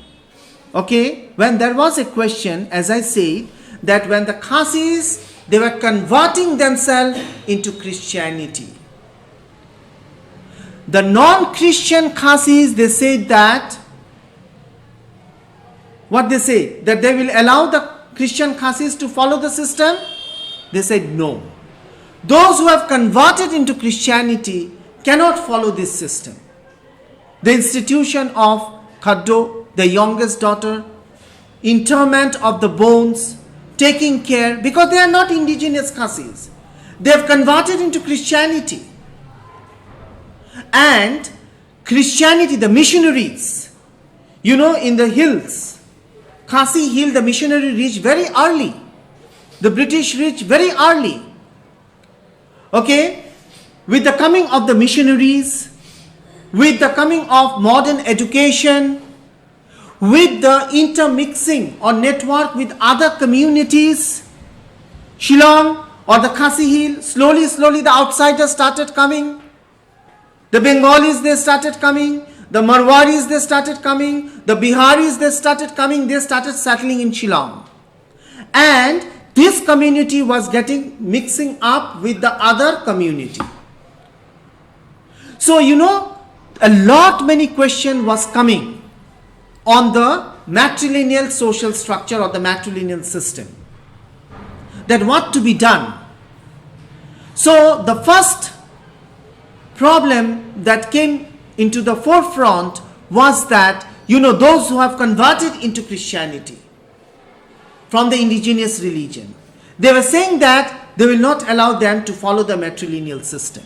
okay, when there was a question, as I said, that when the Khasis, they were converting themselves into Christianity. The non-Christian Khasis, they said that, what they say? That they will allow the Christian Khasis to follow the system? They said no. Those who have converted into Christianity cannot follow this system. The institution of Khaddo, the youngest daughter, interment of the bones, taking care, because they are not indigenous Khasis. They have converted into Christianity. And Christianity, the missionaries, you know, in the hills, Khasi Hill, the missionary reached very early. The British reached very early. Okay? With the coming of the missionaries, with the coming of modern education, with the intermixing or network with other communities, Shillong or the Khasi Hill, slowly the outsiders started coming. The Bengalis, they started coming. The Marwaris, they started coming. The Biharis, they started coming. They started settling in Shillong. And this community was getting mixing up with the other community. So, you know, many questions was coming on the matrilineal social structure or the matrilineal system. That what to be done. So, the first problem that came into the forefront was that, you know, those who have converted into Christianity from the indigenous religion, they were saying that they will not allow them to follow the matrilineal system.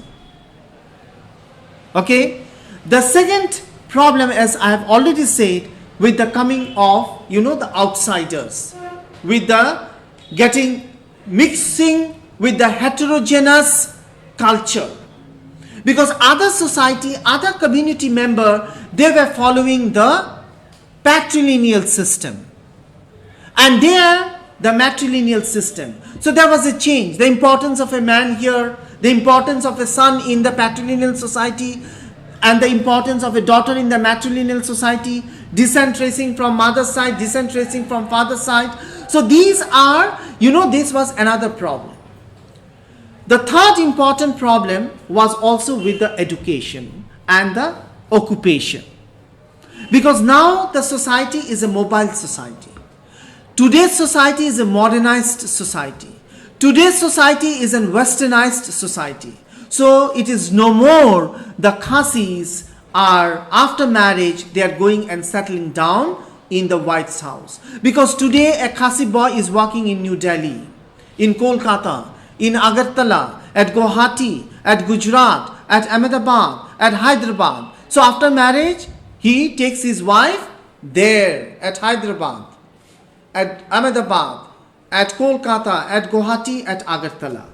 Okay? The second problem, as I have already said, with the coming of, you know, the outsiders, with the mixing with the heterogeneous culture. Because other society, other community member, they were following the patrilineal system. And there, the matrilineal system. So there was a change. The importance of a man here, the importance of a son in the patrilineal society, and the importance of a daughter in the matrilineal society, descent tracing from mother's side, descent tracing from father's side. So these are, you know, this was another problem. The third important problem was also with the education and the occupation. Because now the society is a mobile society. Today's society is a modernized society. Today's society is a westernized society. So it is no more the Khasis are, after marriage, they are going and settling down in the White House. Because today a Khasi boy is working in New Delhi, in Kolkata, in Agartala, at Guwahati, at Gujarat, at Ahmedabad, at Hyderabad. So after marriage, he takes his wife there at Hyderabad, at Ahmedabad, at Kolkata, at Guwahati, at Agartala.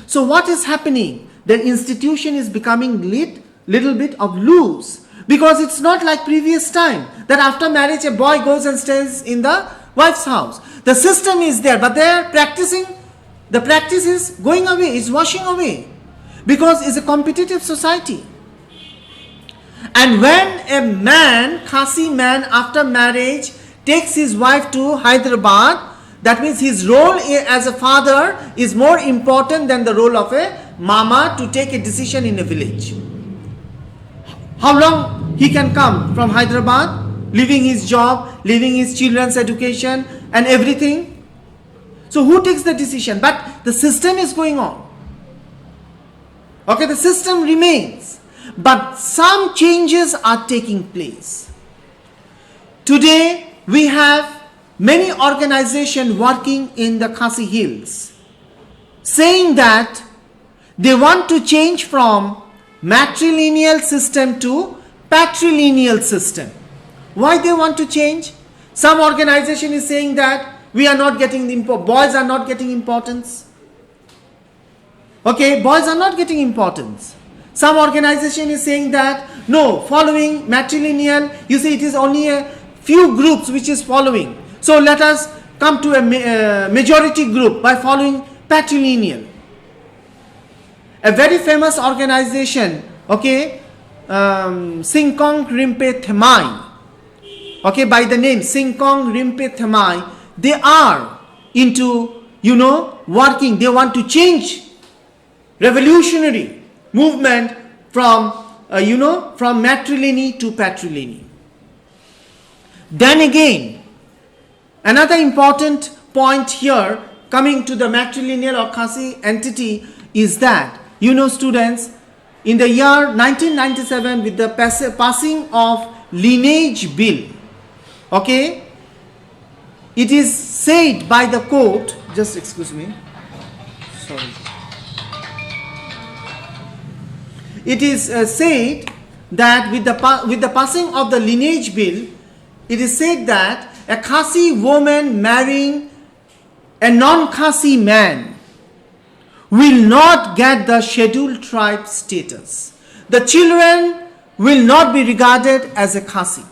So what is happening? The institution is becoming little bit of loose, because it's not like previous time that after marriage a boy goes and stays in the wife's house. The system is there, but they are practicing. The practice is going away, is washing away, because it's a competitive society. And when a man, Khasi man, after marriage takes his wife to Hyderabad, that means his role as a father is more important than the role of a mama to take a decision in a village. How long he can come from Hyderabad, leaving his job, leaving his children's education and everything? So who takes the decision? But the system is going on. Okay, the system remains. But some changes are taking place. Today we have many organizations working in the Khasi Hills, saying that they want to change from matrilineal system to patrilineal system. Why they want to change? Some organization is saying that we are not getting the boys are not getting importance. Okay, boys are not getting importance. Some organization is saying that no, following matrilineal, you see it is only a few groups which is following. So let us come to a majority group by following patrilineal. A very famous organization, okay, Singkong Rinpoche Thamai, okay, by the name Singkong Rinpoche Thamai, they are into, you know, working. They want to change revolutionary movement from, from matrilineal to patrilineal. Then again, another important point here coming to the matrilineal or Khasi entity is that, you know, students, in the year 1997 with the passing of lineage bill, okay, it is said by the court, just excuse me, sorry. It is said that with the passing of the lineage bill, it is said that a Khasi woman marrying a non-Khasi man will not get the scheduled tribe status. The children will not be regarded as a Khasi.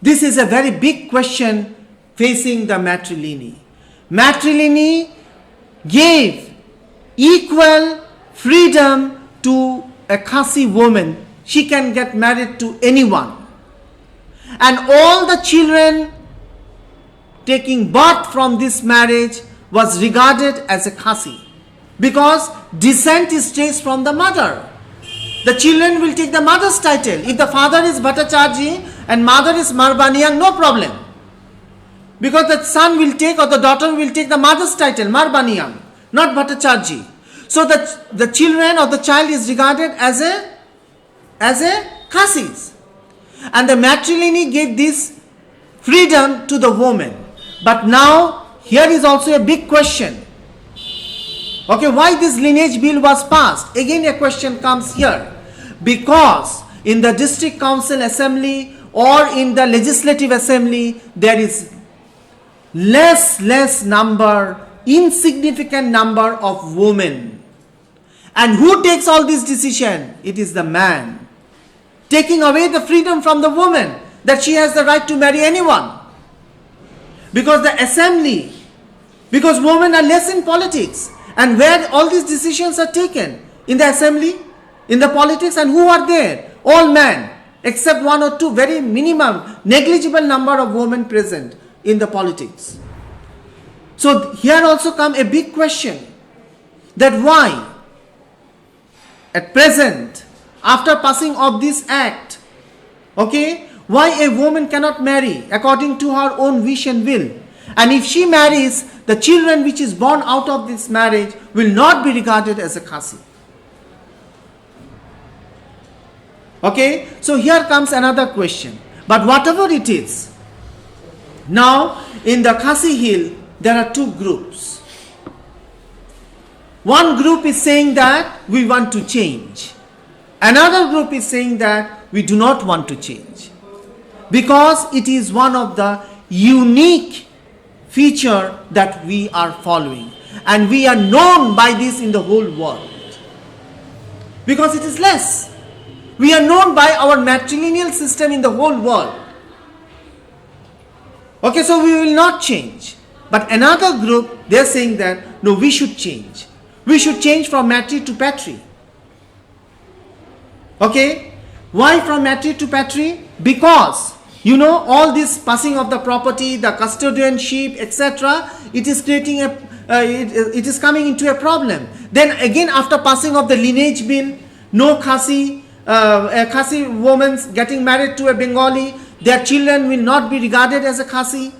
This is a very big question facing the matrilineal. Matrilineal gave equal freedom to a Khasi woman. She can get married to anyone. And all the children taking birth from this marriage was regarded as a Khasi, because descent is traced from the mother. The children will take the mother's title. If the father is Bhattacharjee and mother is Marbaniyang, no problem, because the son will take or the daughter will take the mother's title, Marbaniyang, not Bhattacharjee. So the children or the child is regarded as a Khasis. And the matrilineal gave this freedom to the woman. But now here is also a big question. Okay, why this lineage bill was passed? Again a question comes here. Because in the district council assembly or in the legislative assembly, there is less number, insignificant number of women. And who takes all this decision? It is the man. Taking away the freedom from the woman, that she has the right to marry anyone. Because the assembly, because women are less in politics, and where all these decisions are taken? In the assembly, in the politics, and who are there? All men, except one or two, very minimum, negligible number of women present in the politics. So here also come a big question, that why at present, after passing of this act, okay, why a woman cannot marry according to her own wish and will? And if she marries, the children which is born out of this marriage will not be regarded as a Khasi. Okay, so here comes another question. But whatever it is, now in the Khasi Hill, there are two groups. One group is saying that we want to change. Another group is saying that we do not want to change, because it is one of the unique feature that we are following, and we are known by this in the whole world, because it is less. We are known by our matrilineal system in the whole world. Okay, so we will not change. But another group, they are saying that no, we should change. We should change from matri to patri. Okay, why from matri to patri? Because all this passing of the property, the custodianship, etc., it is creating it is coming into a problem. Then again, after passing of the lineage bill, no Khasi, a Khasi woman getting married to a Bengali, their children will not be regarded as a Khasi.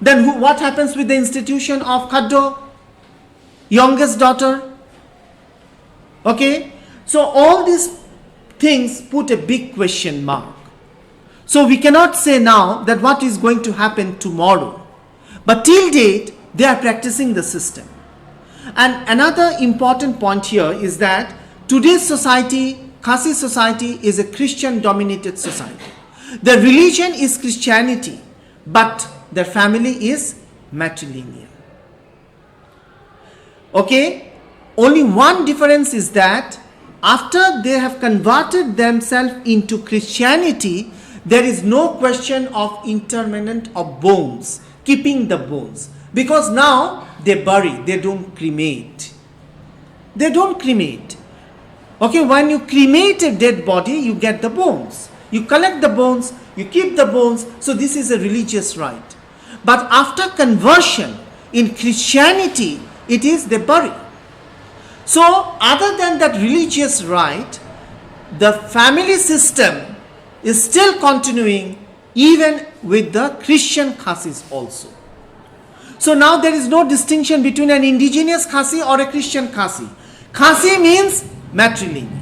Then what happens with the institution of Khaddo, youngest daughter? Okay, so all these things put a big question mark. So we cannot say now that what is going to happen tomorrow. But till date, they are practicing the system. And another important point here is that today's society, Khasi society, is a Christian-dominated society. The religion is Christianity, but their family is matrilineal. Okay? Only one difference is that after they have converted themselves into Christianity, there is no question of interment of bones, keeping the bones. Because now they bury, they don't cremate. They don't cremate. Okay, when you cremate a dead body, you get the bones. You collect the bones, you keep the bones, so this is a religious rite. But after conversion in Christianity, it is they bury. So other than that religious rite, the family system is still continuing even with the Christian Khasis also. So now there is no distinction between an indigenous Khasi or a Christian Khasi. Khasi means matrilineal.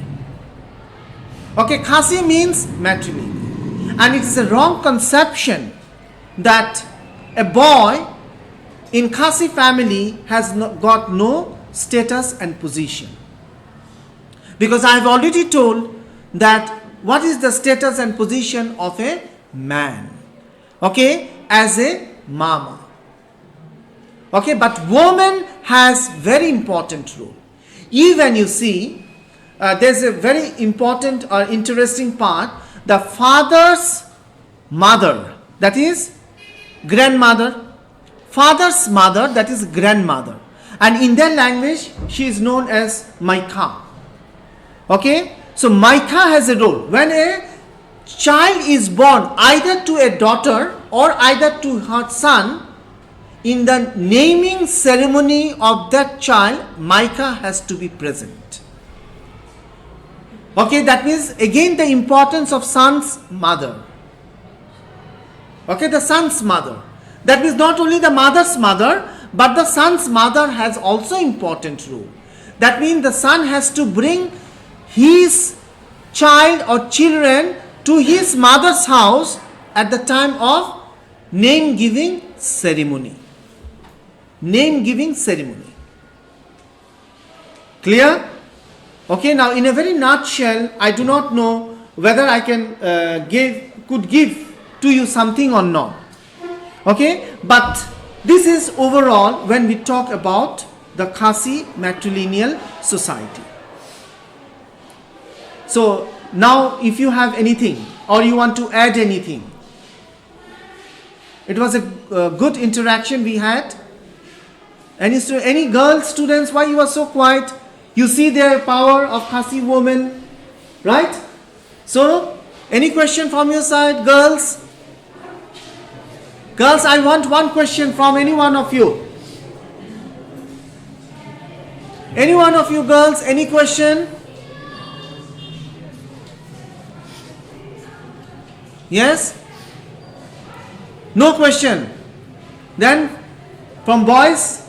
Okay, Khasi means matrilineal. And it is a wrong conception that a boy in Khasi family has got no status and position. Because I have already told that what is the status and position of a man, okay, as a mama. Okay, but woman has very important role. Even you see, there's a very important or interesting part, the father's mother, that is grandmother, father's mother, that is grandmother, and in their language she is known as Maika. Okay, so Maika has a role. When a child is born either to a daughter or either to her son, in the naming ceremony of that child, Maika has to be present. Okay, that means again the importance of son's mother. Okay, the son's mother. That means not only the mother's mother, but the son's mother has also important role. That means the son has to bring his child or children to his mother's house at the time of name giving ceremony. Name giving ceremony. Clear? Okay, now in a very nutshell, I do not know whether I can could give to you something or not. Okay, but this is overall when we talk about the Khasi matrilineal society. So now if you have anything or you want to add anything, it was a good interaction we had. Any girl students, why you are so quiet? You see the power of Khasi women, right? So, any question from your side, girls? Girls, I want one question from any one of you. Any one of you girls, any question? Yes? No question. Then, from boys?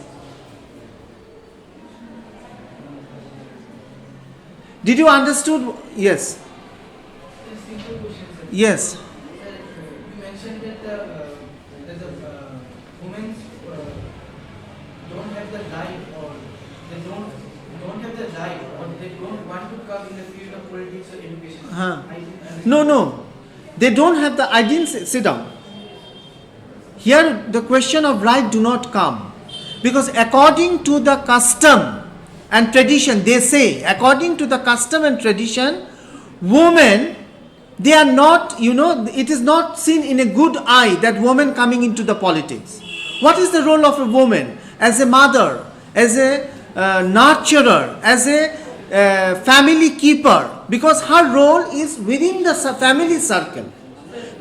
Did you understood? Yes. A simple question, sir. Yes. Sir, you mentioned that the women don't have the right, or they don't have the right, or they don't want to come in the field of politics or education. Huh. I didn't understand. No. They don't have the, I didn't say, sit down. Here the question of right do not come. Because according to the custom and tradition, they say, according to the custom and tradition, women, they are not, it is not seen in a good eye that woman coming into the politics. What is the role of a woman? As a mother, as a nurturer, as a family keeper, because her role is within the family circle.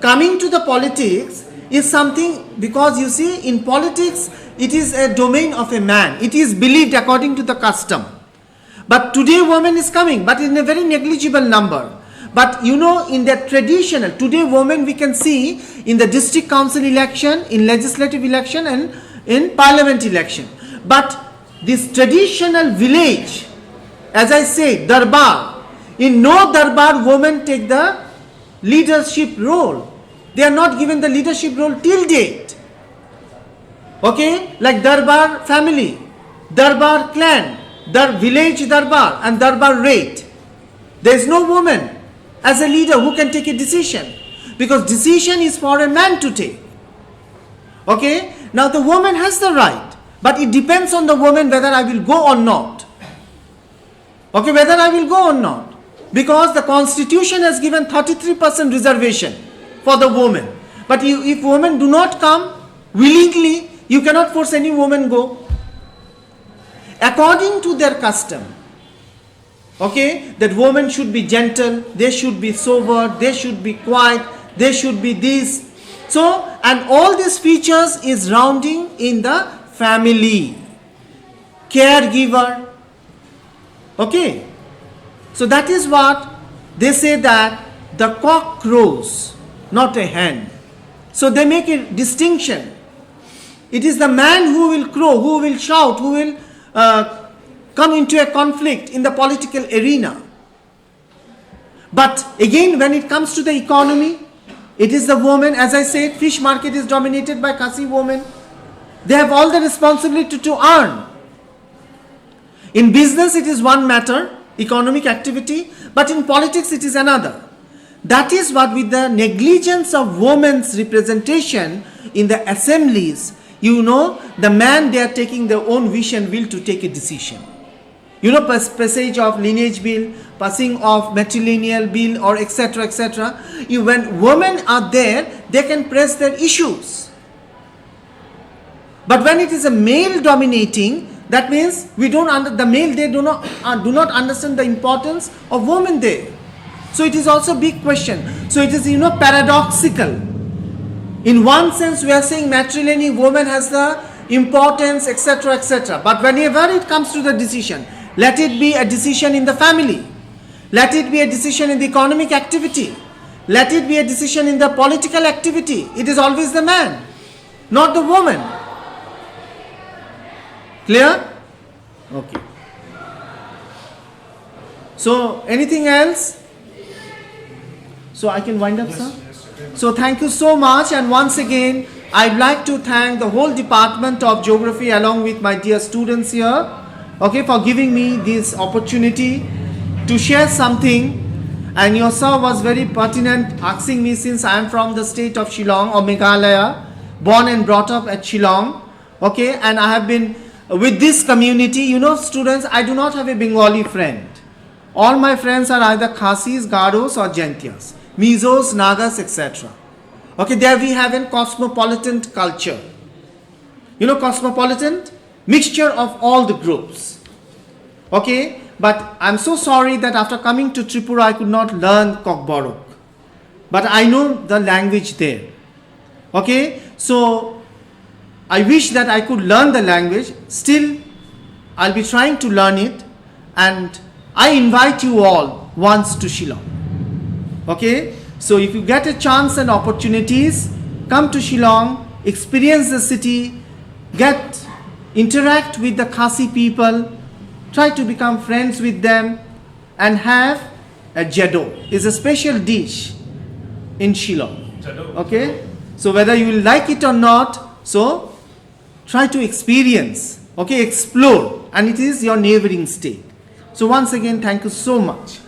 Coming to the politics is something, because you see, in politics, it is a domain of a man. It is believed according to the custom. But today woman is coming, but in a very negligible number. But in the traditional, today women we can see in the district council election, in legislative election and in parliament election. But this traditional village, as I say, darbar, in no darbar women take the leadership role. They are not given the leadership role till date. Okay, like Darbar family, Darbar clan, village Darbar and Darbar rate. There is no woman as a leader who can take a decision, because decision is for a man to take. Okay, now the woman has the right, but it depends on the woman whether I will go or not. Okay, whether I will go or not, because the constitution has given 33% reservation for the woman. But if women do not come willingly, you cannot force any woman go. According to their custom, okay, that women should be gentle, they should be sober, they should be quiet, they should be this. So, and all these features is rounding in the family, caregiver. Okay, so that is what they say, that the cock crows, not a hen. So they make a distinction. It is the man who will crow, who will shout, who will come into a conflict in the political arena. But again, when it comes to the economy, It is the women, as I said, fish market is dominated by Khasi women. They have all the responsibility to earn. In business, it is one matter, economic activity, but in politics, it is another. That is what, with the negligence of women's representation in the assemblies, you know, the man, they are taking their own wish and will to take a decision. You know, passage of lineage bill, passing of matrilineal bill, or etc., etc. When women are there, they can press their issues. But when it is a male dominating, that means the male, they do not understand the importance of women there. So it is also a big question. So it is, you know, paradoxical. In one sense, we are saying matrilineal woman has the importance, etc., etc. But whenever it comes to the decision, let it be a decision in the family, let it be a decision in the economic activity, let it be a decision in the political activity, it is always the man, not the woman. Clear? Okay. So, anything else? So, I can wind up, sir? So, thank you so much, and once again, I'd like to thank the whole Department of Geography along with my dear students here, okay, for giving me this opportunity to share something. And your sir was very pertinent, asking me, since I am from the state of Shillong or Meghalaya, born and brought up at Shillong, okay, and I have been with this community. You know, students, I do not have a Bengali friend. All my friends are either Khasis, Garos or Jaintias, Mizos, Nagas, etc. Okay, there we have a cosmopolitan culture. You know, cosmopolitan? Mixture of all the groups. Okay, but I'm so sorry that after coming to Tripura, I could not learn Kokborok. But I know the language there. Okay, so I wish that I could learn the language. Still, I'll be trying to learn it. And I invite you all once to Shillong. Okay, so if you get a chance and opportunities, come to Shillong, experience the city, interact with the Khasi people, try to become friends with them, and have a jado. It's a special dish in Shillong. Okay, so whether you will like it or not, so try to experience, okay, explore, and it is your neighboring state. So once again, thank you so much.